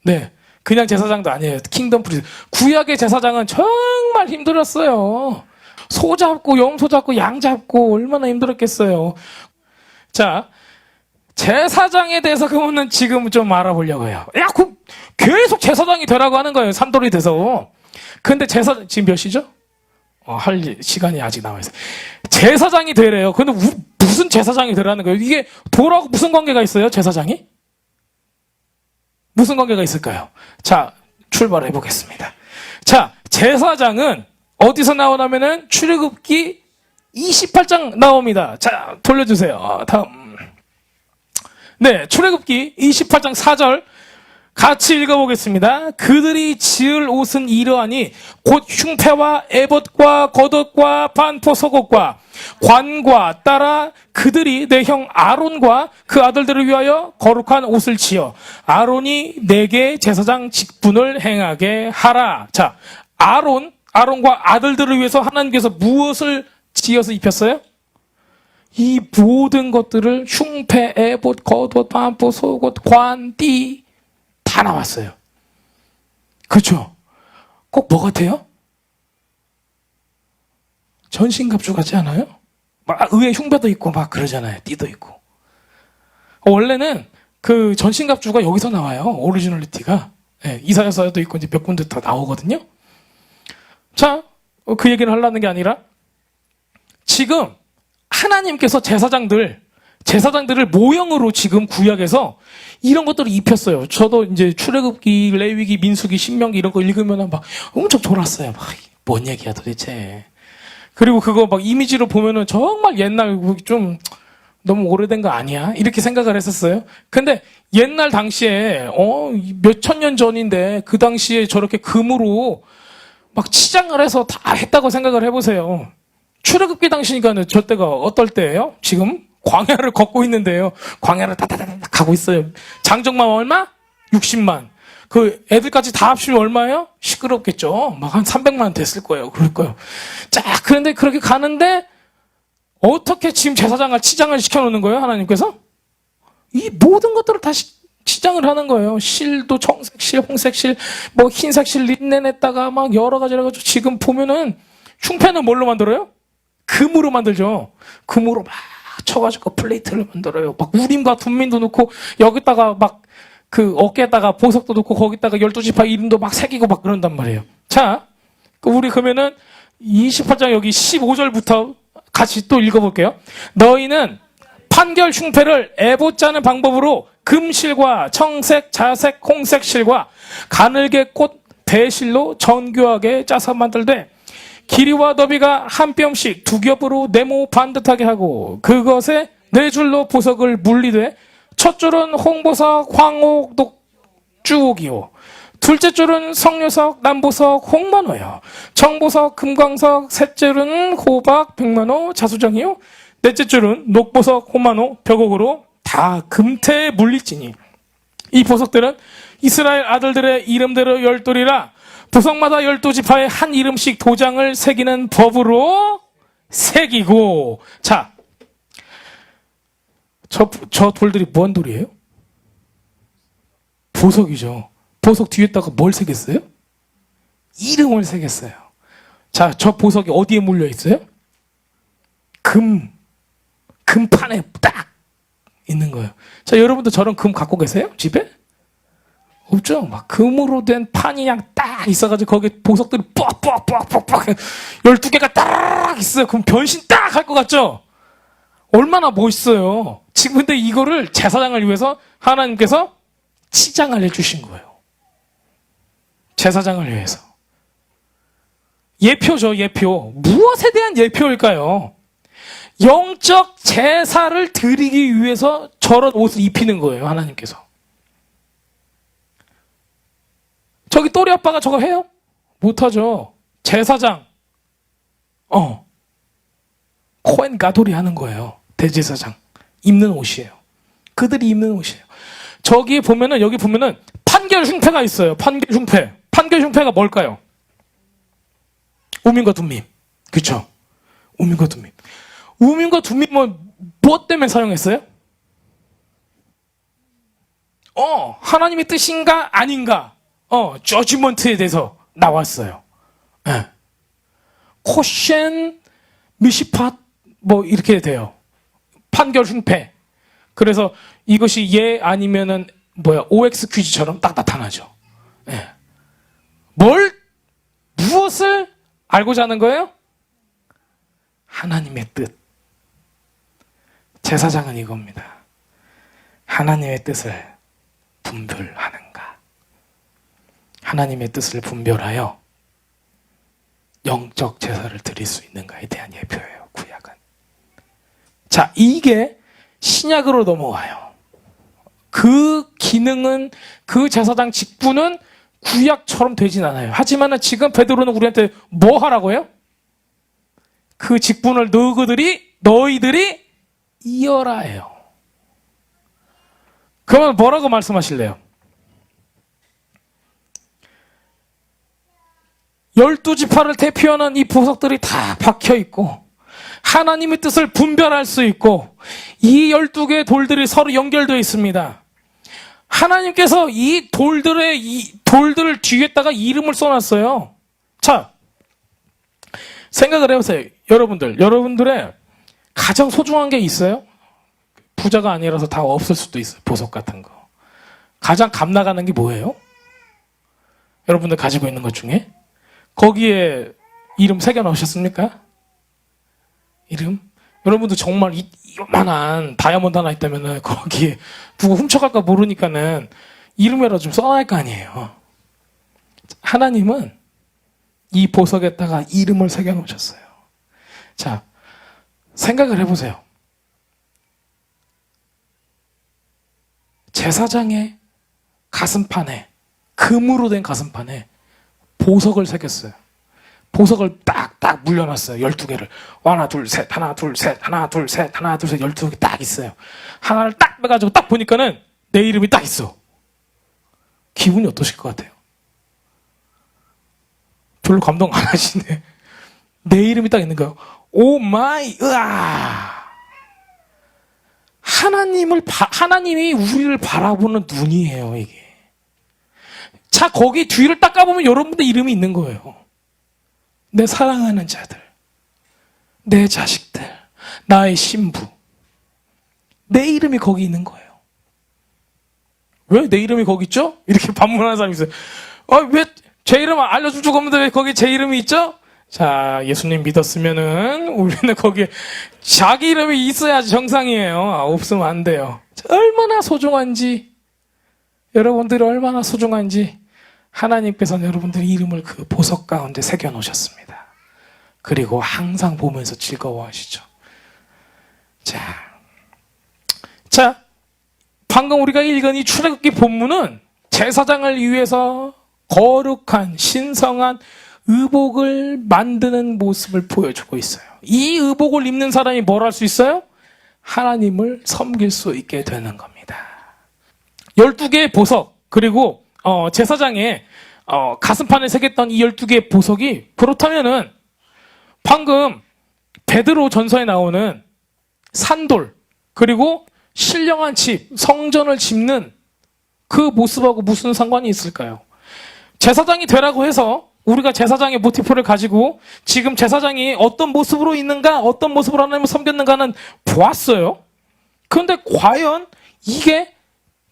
네. 그냥 제사장도 아니에요. 킹덤 프리스트. 구약의 제사장은 정말 힘들었어요. 소 잡고 염소 잡고 양 잡고 얼마나 힘들었겠어요. 자, 제사장에 대해서 그러면 지금 좀 알아보려고 해요. 야, 계속 제사장이 되라고 하는 거예요. 산돌이 돼서. 근데 제사장 지금 몇 시죠? 할 시간이 아직 남아있어요. 제사장이 되래요. 근데 무슨 제사장이 되라는 거예요? 이게 돌하고 무슨 관계가 있어요? 제사장이? 무슨 관계가 있을까요? 자, 출발해 보겠습니다. 자, 제사장은 어디서 나오냐면은 출애굽기 28장 나옵니다. 자, 돌려주세요. 다음. 네, 출애굽기 28장 4절 같이 읽어보겠습니다. 그들이 지을 옷은 이러하니 곧 흉패와 에봇과 겉옷과 반포 속옷과 관과 따라 그들이 내 형 아론과 그 아들들을 위하여 거룩한 옷을 지어 아론이 내게 제사장 직분을 행하게 하라. 자, 아론과 아들들을 위해서 하나님께서 무엇을 지어서 입혔어요? 이 모든 것들을 흉패, 에봇, 겉옷, 반포, 속옷, 관, 띠 다 나왔어요. 그렇죠? 꼭 뭐 같아요? 전신갑주 같지 않아요? 막 의외 흉배도 있고 막 그러잖아요. 띠도 있고. 원래는 그 전신갑주가 여기서 나와요. 오리지널리티가. 네, 이사야서에도 있고 이제 몇 군데 다 나오거든요. 자, 그 얘기를 하려는 게 아니라 지금 하나님께서 제사장들을 모형으로 지금 구약에서 이런 것들을 입혔어요. 저도 이제 출애굽기, 레위기, 민수기, 신명기 이런 거 읽으면 막 엄청 졸았어요. 막 뭔 얘기야 도대체. 그리고 그거 막 이미지로 보면은 정말 옛날 좀 너무 오래된 거 아니야? 이렇게 생각을 했었어요. 근데 옛날 당시에 몇천 년 전인데 그 당시에 저렇게 금으로 막 치장을 해서 다 했다고 생각을 해보세요. 출애굽기 당시니까는 저 때가 어떨 때예요? 지금 광야를 걷고 있는데요. 광야를 다다다닥 가고 있어요. 장정만 얼마? 60만. 그 애들까지 다 합치면 얼마예요? 시끄럽겠죠. 막 한 300만 됐을 거예요. 그럴 거예요. 자, 그런데 그렇게 가는데 어떻게 지금 제사장을 치장을 시켜놓는 거예요? 하나님께서? 이 모든 것들을 다 치장을 하는 거예요. 실도 청색실, 홍색실, 뭐 흰색실 린넨에다가 막 여러 가지를 해가지고 지금 보면은 흉패는 뭘로 만들어요? 금으로 만들죠. 금으로 막 쳐가지고 플레이트를 만들어요. 막 우림과 둠민도 넣고 여기다가 막 그 어깨에다가 보석도 넣고 거기다가 12지파 이름도 막 새기고 막 그런단 말이에요. 자, 우리 그러면은 28장 여기 15절부터 같이 또 읽어볼게요. 너희는 판결 흉패를 에봇 짜는 방법으로 금실과 청색, 자색, 홍색 실과 가늘게 꽂 배실로 정교하게 짜서 만들되 길이와 너비가 한 뼘씩 두 겹으로 네모 반듯하게 하고 그것에 네 줄로 보석을 물리되 첫 줄은 홍보석, 황옥, 녹주옥이요. 둘째 줄은 석류석, 남보석, 홍만호요. 정보석, 금광석, 셋줄은 호박, 백만호, 자수정이요. 넷째 줄은 녹보석, 호만호, 벽옥으로 다 금태에 물릴지니 이 보석들은 이스라엘 아들들의 이름대로 12이라 보석마다 12지파에 한 이름씩 도장을 새기는 법으로 새기고. 자, 저 돌들이 뭔 돌이에요? 보석이죠. 보석 뒤에다가 뭘 새겼어요? 이름을 새겼어요. 자, 저 보석이 어디에 물려 있어요? 금판에 딱 있는 거예요. 자, 여러분도 저런 금 갖고 계세요? 집에? 없죠? 막 금으로 된 판이 그냥 딱 있어가지고 거기에 보석들이 뻑뻑뻑뻑뻑 12개가 딱 있어요. 그럼 변신 딱 할 것 같죠? 얼마나 멋있어요. 지금 근데 이거를 제사장을 위해서 하나님께서 치장을 해주신 거예요. 제사장을 위해서. 예표죠, 예표. 무엇에 대한 예표일까요? 영적 제사를 드리기 위해서 저런 옷을 입히는 거예요, 하나님께서. 저기 또리 아빠가 저거 해요? 못하죠. 제사장, 코엔 가돌이 하는 거예요. 대제사장. 입는 옷이에요. 그들이 입는 옷이에요. 저기 보면은, 여기 보면은 판결 흉패가 있어요. 판결 흉패. 판결 흉패가 뭘까요? 우민과 둠민. 그쵸? 우민과 둠민. 우민과 둠민은 무엇 때문에 사용했어요? 하나님의 뜻인가 아닌가? 저지먼트에 대해서 나왔어요. 네. 코셴, 미시팟, 뭐 이렇게 돼요. 판결 흉패. 그래서 이것이 예 아니면은 OX 퀴즈처럼 딱 나타나죠. 네. 무엇을 알고자 하는 거예요? 하나님의 뜻. 제사장은 이겁니다. 하나님의 뜻을 분별하는가? 하나님의 뜻을 분별하여 영적 제사를 드릴 수 있는가에 대한 예표예요, 구약은. 자, 이게 신약으로 넘어와요. 그 기능은, 그 제사장 직분은 구약처럼 되진 않아요. 하지만 지금 베드로는 우리한테 뭐 하라고요? 그 직분을 너희들이 이어라 해요. 그러면 뭐라고 말씀하실래요? 12지파를 대표하는 이 보석들이 다 박혀있고 하나님의 뜻을 분별할 수 있고 이 12개의 돌들이 서로 연결되어 있습니다. 하나님께서 이 돌들을 뒤에다가 이름을 써놨어요. 자, 생각을 해보세요. 여러분들의 가장 소중한 게 있어요? 부자가 아니라서 다 없을 수도 있어요. 보석 같은 거. 가장 값 나가는 게 뭐예요? 여러분들 가지고 있는 것 중에? 거기에 이름 새겨 넣으셨습니까? 이름? 여러분들 정말 이만한 다이아몬드 하나 있다면 거기에 누구 훔쳐갈까 모르니까는 이름이라도 좀 써놔야 할 거 아니에요. 하나님은 이 보석에다가 이름을 새겨 놓으셨어요. 자, 생각을 해보세요. 제사장의 가슴판에, 금으로 된 가슴판에 보석을 새겼어요. 보석을 딱딱 물려놨어요. 12개를. 하나, 둘, 셋, 하나, 둘, 셋, 하나, 둘, 셋, 하나, 둘, 셋, 12개 딱 있어요. 하나를 딱 빼가지고 딱 보니까는 내 이름이 딱 있어. 기분이 어떠실 것 같아요? 별로 감동 안 하시네. 내 이름이 딱 있는 거예요. 오 마이, 으아! 하나님이 우리를 바라보는 눈이에요, 이게. 자, 거기 뒤를 딱 까보면 여러분들 이름이 있는 거예요. 내 사랑하는 자들, 내 자식들, 나의 신부. 내 이름이 거기 있는 거예요. 왜 내 이름이 거기 있죠? 이렇게 반문하는 사람이 있어요. 왜 제 이름 알려줄 줄 없는데 왜 거기 제 이름이 있죠? 자, 예수님 믿었으면은 우리는 거기에 자기 이름이 있어야지 정상이에요. 없으면 안 돼요. 얼마나 소중한지, 여러분들이 얼마나 소중한지 하나님께서는 여러분들의 이름을 그 보석 가운데 새겨 놓으셨습니다. 그리고 항상 보면서 즐거워하시죠. 자, 방금 우리가 읽은 이 출애굽기 본문은 제사장을 위해서 거룩한 신성한 의복을 만드는 모습을 보여주고 있어요. 이 의복을 입는 사람이 뭘 할 수 있어요? 하나님을 섬길 수 있게 되는 겁니다. 12개의 보석, 그리고 제사장의 가슴판에 새겼던 이 12개의 보석이, 그렇다면은 방금 베드로 전서에 나오는 산돌, 그리고 신령한 집, 성전을 짓는 그 모습하고 무슨 상관이 있을까요? 제사장이 되라고 해서 우리가 제사장의 모티프를 가지고 지금 제사장이 어떤 모습으로 있는가, 어떤 모습으로 하나님을 섬겼는가는 보았어요. 그런데 과연 이게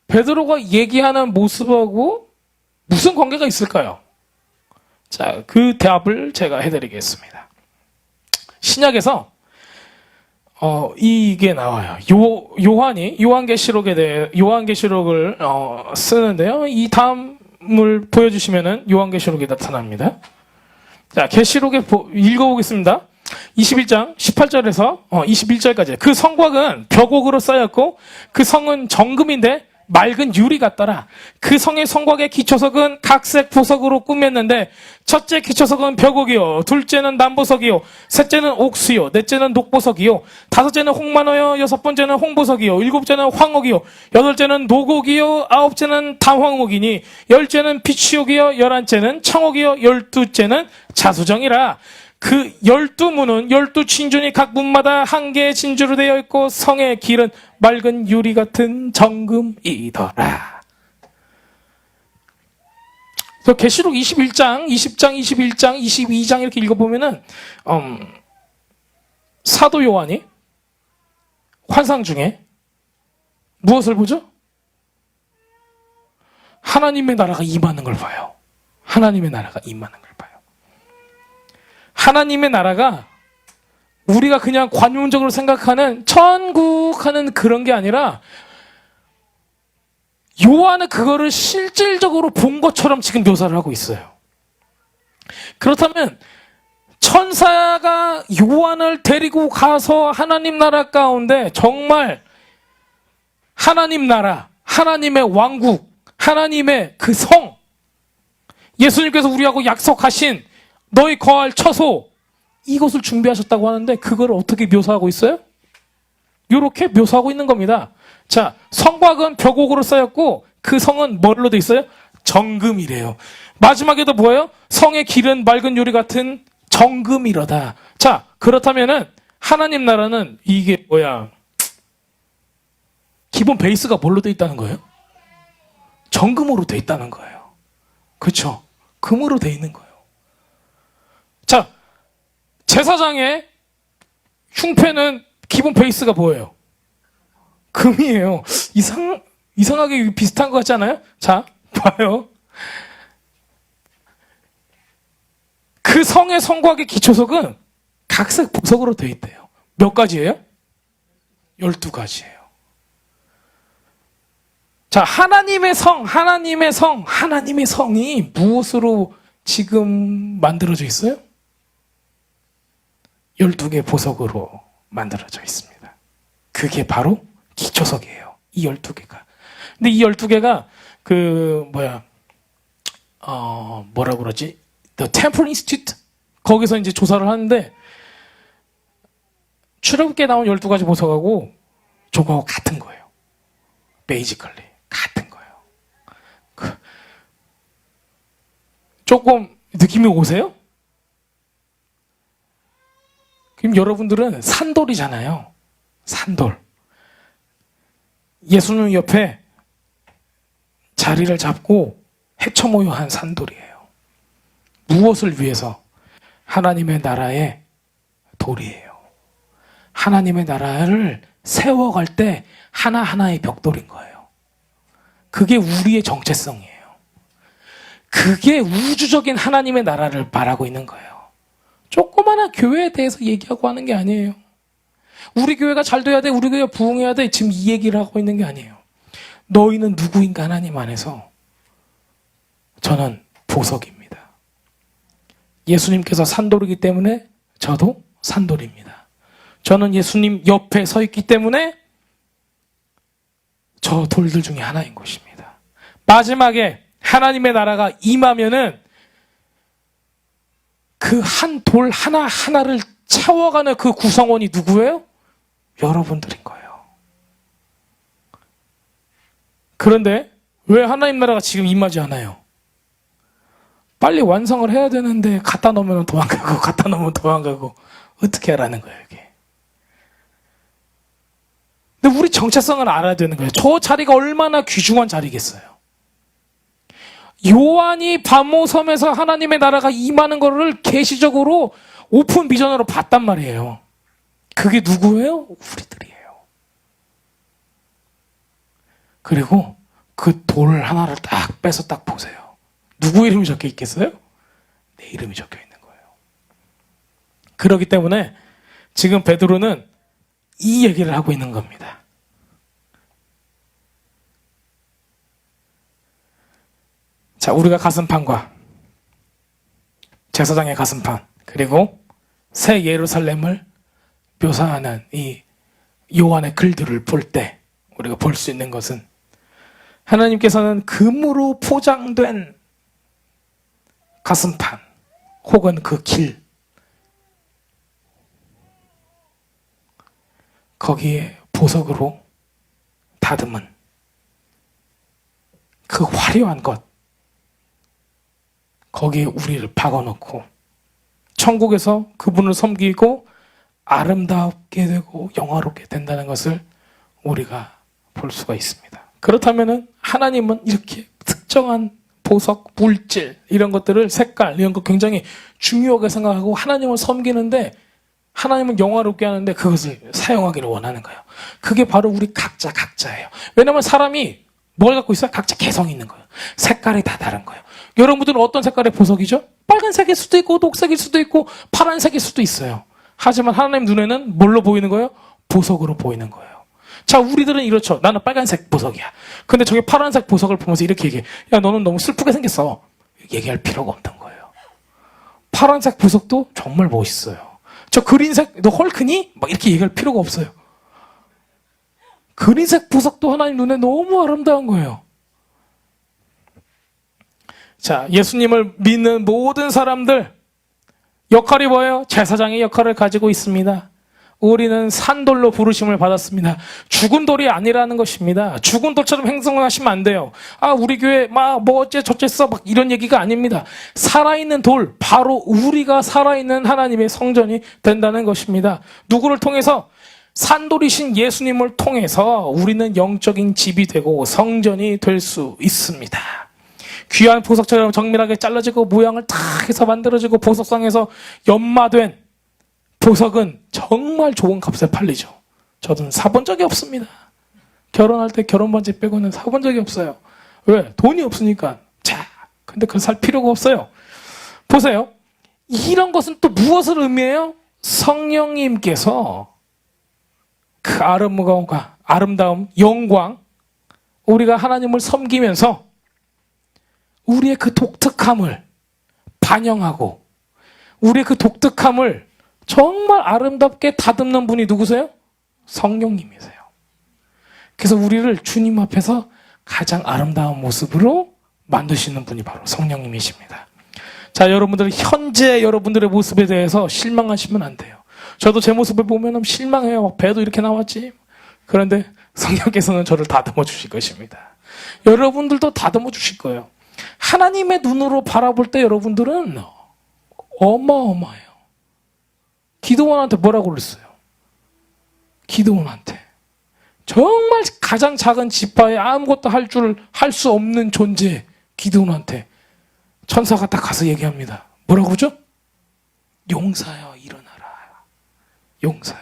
베드로가 얘기하는 모습하고 무슨 관계가 있을까요? 자, 그 대답을 제가 해드리겠습니다. 신약에서 이게 나와요. 요한이 요한계시록을 쓰는데요. 이 다음을 보여주시면은 요한계시록이 나타납니다. 자, 계시록에 읽어보겠습니다. 21장 18절에서 21절까지. 그 성곽은 벽옥으로 쌓였고 그 성은 정금인데 맑은 유리 같더라. 그 성의 성곽의 기초석은 각색 보석으로 꾸몄는데 첫째 기초석은 벽옥이요, 둘째는 남보석이요, 셋째는 옥수요, 넷째는 녹보석이요, 다섯째는 홍만호요, 여섯 번째는 홍보석이요, 일곱째는 황옥이요, 여덟째는 노곡이요, 아홉째는 단황옥이니 열째는 피치옥이요, 열한째는 청옥이요, 열두째는 자수정이라. 그 12문은 12진준이 각 문마다 한 개의 진주로 되어 있고 성의 길은 맑은 유리 같은 정금이더라. 그래서 계시록 21장, 20장, 21장, 22장 이렇게 읽어보면은 사도 요한이 환상 중에 무엇을 보죠? 하나님의 나라가 임하는 걸 봐요. 하나님의 나라가 임하는 걸 봐요. 하나님의 나라가 우리가 그냥 관용적으로 생각하는 천국하는 그런 게 아니라 요한은 그거를 실질적으로 본 것처럼 지금 묘사를 하고 있어요. 그렇다면 천사가 요한을 데리고 가서 하나님 나라 가운데 정말 하나님 나라, 하나님의 왕국, 하나님의 그 성, 예수님께서 우리하고 약속하신 너희 거할 처소, 이것을 준비하셨다고 하는데 그걸 어떻게 묘사하고 있어요? 이렇게 묘사하고 있는 겁니다. 자, 성곽은 벽옥으로 쌓였고 그 성은 뭘로 돼 있어요? 정금이래요. 마지막에도 뭐예요? 성의 길은 맑은 유리 같은 정금이로다. 자, 그렇다면은 하나님 나라는 이게 뭐야? 기본 베이스가 뭘로 돼 있다는 거예요? 정금으로 돼 있다는 거예요. 그렇죠? 금으로 돼 있는 거예요. 자, 제사장의 흉패는 기본 베이스가 뭐예요? 금이에요. 이상하게 비슷한 것 같지 않아요? 자, 봐요. 그 성의 성곽의 기초석은 각색 보석으로 되어 있대요. 몇 가지예요? 12가지예요. 자, 하나님의 성이 무엇으로 지금 만들어져 있어요? 12개 보석으로 만들어져 있습니다. 그게 바로 기초석이에요. 이 12개가. 근데 이 12개가 뭐라 그러지? The Temple Institute? 거기서 이제 조사를 하는데 출애굽기에 나온 12가지 보석하고 저거하고 같은 거예요. 베이지컬리 같은 거예요. 조금 느낌이 오세요? 그럼 여러분들은 산돌이잖아요. 산돌. 예수님 옆에 자리를 잡고 해처모여한 산돌이에요. 무엇을 위해서? 하나님의 나라의 돌이에요. 하나님의 나라를 세워갈 때 하나하나의 벽돌인 거예요. 그게 우리의 정체성이에요. 그게 우주적인 하나님의 나라를 말하고 있는 거예요. 조그마한 교회에 대해서 얘기하고 하는 게 아니에요. 우리 교회가 잘 돼야 돼, 우리 교회가 부흥해야 돼, 지금 이 얘기를 하고 있는 게 아니에요. 너희는 누구인가 하나님 안에서 저는 보석입니다. 예수님께서 산돌이기 때문에 저도 산돌입니다. 저는 예수님 옆에 서 있기 때문에 저 돌들 중에 하나인 것입니다. 마지막에 하나님의 나라가 임하면은 그 한 돌 하나하나를 채워가는 그 구성원이 누구예요? 여러분들인 거예요. 그런데 왜 하나님 나라가 지금 임하지 않아요? 빨리 완성을 해야 되는데 갖다 놓으면 도망가고 갖다 놓으면 도망가고 어떻게 하라는 거예요 이게. 근데 우리 정체성을 알아야 되는 거예요. 저 자리가 얼마나 귀중한 자리겠어요. 요한이 밤모섬에서 하나님의 나라가 임하는 거를 계시적으로 오픈 비전으로 봤단 말이에요. 그게 누구예요? 우리들이에요. 그리고 그 돌 하나를 딱 빼서 딱 보세요. 누구 이름이 적혀 있겠어요? 내 이름이 적혀 있는 거예요. 그렇기 때문에 지금 베드로는 이 얘기를 하고 있는 겁니다. 자, 우리가 가슴판과 제사장의 가슴판 그리고 새 예루살렘을 묘사하는 이 요한의 글들을 볼 때 우리가 볼 수 있는 것은 하나님께서는 금으로 포장된 가슴판 혹은 그 길, 거기에 보석으로 다듬은 그 화려한 것, 거기에 우리를 박아놓고 천국에서 그분을 섬기고 아름답게 되고 영화롭게 된다는 것을 우리가 볼 수가 있습니다. 그렇다면 하나님은 이렇게 특정한 보석, 물질 이런 것들을 색깔 이런 거 굉장히 중요하게 생각하고 하나님을 섬기는데 하나님은 영화롭게 하는데 그것을 사용하기를 원하는 거예요. 그게 바로 우리 각자예요. 왜냐하면 사람이 뭘 갖고 있어요? 각자 개성이 있는 거예요. 색깔이 다 다른 거예요. 여러분들은 어떤 색깔의 보석이죠? 빨간색일 수도 있고 녹색일 수도 있고 파란색일 수도 있어요. 하지만 하나님 눈에는 뭘로 보이는 거예요? 보석으로 보이는 거예요. 자, 우리들은 이렇죠. 나는 빨간색 보석이야. 근데 저기 파란색 보석을 보면서 이렇게 얘기해. 야, 너는 너무 슬프게 생겼어. 얘기할 필요가 없던 거예요. 파란색 보석도 정말 멋있어요. 저 그린색, 너 헐크니? 막 이렇게 얘기할 필요가 없어요. 그린색 보석도 하나님 눈에 너무 아름다운 거예요. 자, 예수님을 믿는 모든 사람들 역할이 뭐예요? 제사장의 역할을 가지고 있습니다. 우리는 산돌로 부르심을 받았습니다. 죽은 돌이 아니라는 것입니다. 죽은 돌처럼 행동하시면 안 돼요. 아, 우리 교회 막 뭐 어째 저째 써 막 이런 얘기가 아닙니다. 살아있는 돌, 바로 우리가 살아있는 하나님의 성전이 된다는 것입니다. 누구를 통해서? 산돌이신 예수님을 통해서 우리는 영적인 집이 되고 성전이 될 수 있습니다. 귀한 보석처럼 정밀하게 잘라지고 모양을 다 해서 만들어지고 보석상에서 연마된 보석은 정말 좋은 값에 팔리죠. 저는 사본 적이 없습니다. 결혼할 때 결혼 반지 빼고는 사본 적이 없어요. 왜? 돈이 없으니까. 자, 근데 그걸 살 필요가 없어요. 보세요. 이런 것은 또 무엇을 의미해요? 성령님께서 그 아름다움, 영광, 우리가 하나님을 섬기면서 우리의 그 독특함을 반영하고 우리의 그 독특함을 정말 아름답게 다듬는 분이 누구세요? 성령님이세요. 그래서 우리를 주님 앞에서 가장 아름다운 모습으로 만드시는 분이 바로 성령님이십니다. 자, 여러분들 현재 여러분들의 모습에 대해서 실망하시면 안 돼요. 저도 제 모습을 보면 실망해요. 배도 이렇게 나왔지. 그런데 성령께서는 저를 다듬어 주실 것입니다. 여러분들도 다듬어 주실 거예요. 하나님의 눈으로 바라볼 때 여러분들은 어마어마해요. 기드온한테 뭐라고 그랬어요? 기드온한테 정말 가장 작은 지파에 아무것도 할 수 없는 존재 기드온한테 천사가 딱 가서 얘기합니다. 뭐라고 그러죠? 용사여 일어나라. 용사여.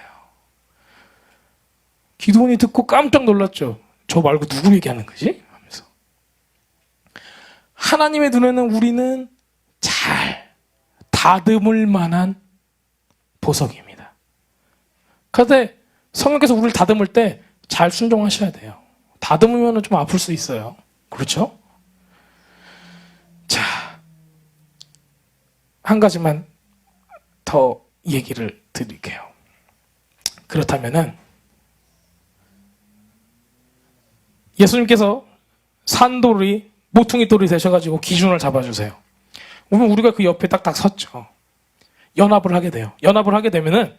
기드온이 듣고 깜짝 놀랐죠. 저 말고 누구 얘기하는 거지? 하면서. 하나님의 눈에는 우리는 잘 다듬을 만한 보석입니다. 그런데 성령께서 우리를 다듬을 때 잘 순종하셔야 돼요. 다듬으면 좀 아플 수 있어요. 그렇죠? 자, 한 가지만 더 얘기를 드릴게요. 그렇다면은 예수님께서 산돌이 모퉁이 돌이 되셔가지고 기준을 잡아주세요. 그러면 우리가 그 옆에 딱딱 섰죠. 연합을 하게 돼요. 연합을 하게 되면은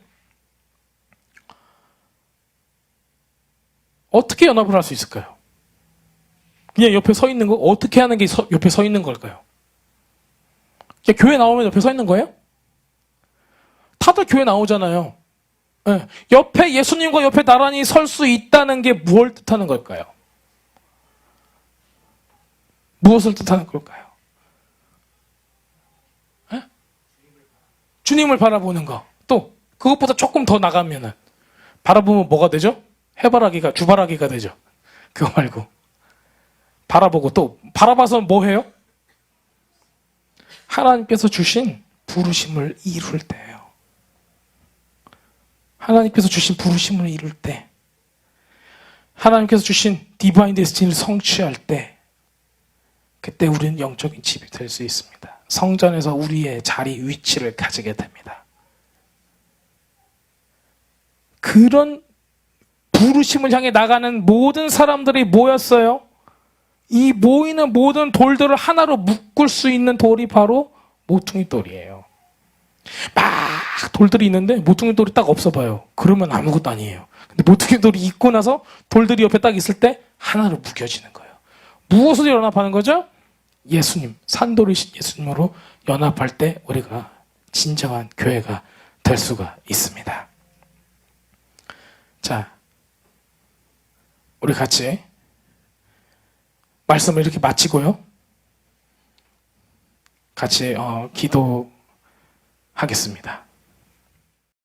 어떻게 연합을 할 수 있을까요? 그냥 옆에 서 있는 거 어떻게 하는 게 옆에 서 있는 걸까요? 그냥 교회 나오면 옆에 서 있는 거예요? 다들 교회 나오잖아요. 네. 옆에 예수님과 옆에 나란히 설 수 있다는 게 무엇을 뜻하는 걸까요? 무엇을 뜻하는 걸까요? 네? 주님을 바라보는 거. 또 그것보다 조금 더 나가면은 바라보면 뭐가 되죠? 해바라기가 주바라기가 되죠. 그거 말고 바라보고 또 바라봐서 뭐 해요? 하나님께서 주신 부르심을 이룰 때예요. 하나님께서 주신 부르심을 이룰 때, 하나님께서 주신 디바인 데스티니를 성취할 때, 그때 우리는 영적인 집이 될 수 있습니다. 성전에서 우리의 자리, 위치를 가지게 됩니다. 그런 부르심을 향해 나가는 모든 사람들이 모였어요. 이 모이는 모든 돌들을 하나로 묶을 수 있는 돌이 바로 모퉁이 돌이에요. 막 돌들이 있는데 모퉁이 돌이 딱 없어봐요. 그러면 아무것도 아니에요. 근데 모퉁이 돌이 있고 나서 돌들이 옆에 딱 있을 때 하나로 묶여지는 거예요. 무엇으로 연합하는 거죠? 예수님, 산돌이신 예수님으로 연합할 때 우리가 진정한 교회가 될 수가 있습니다. 자, 우리 같이 말씀을 이렇게 마치고요. 같이 기도하겠습니다.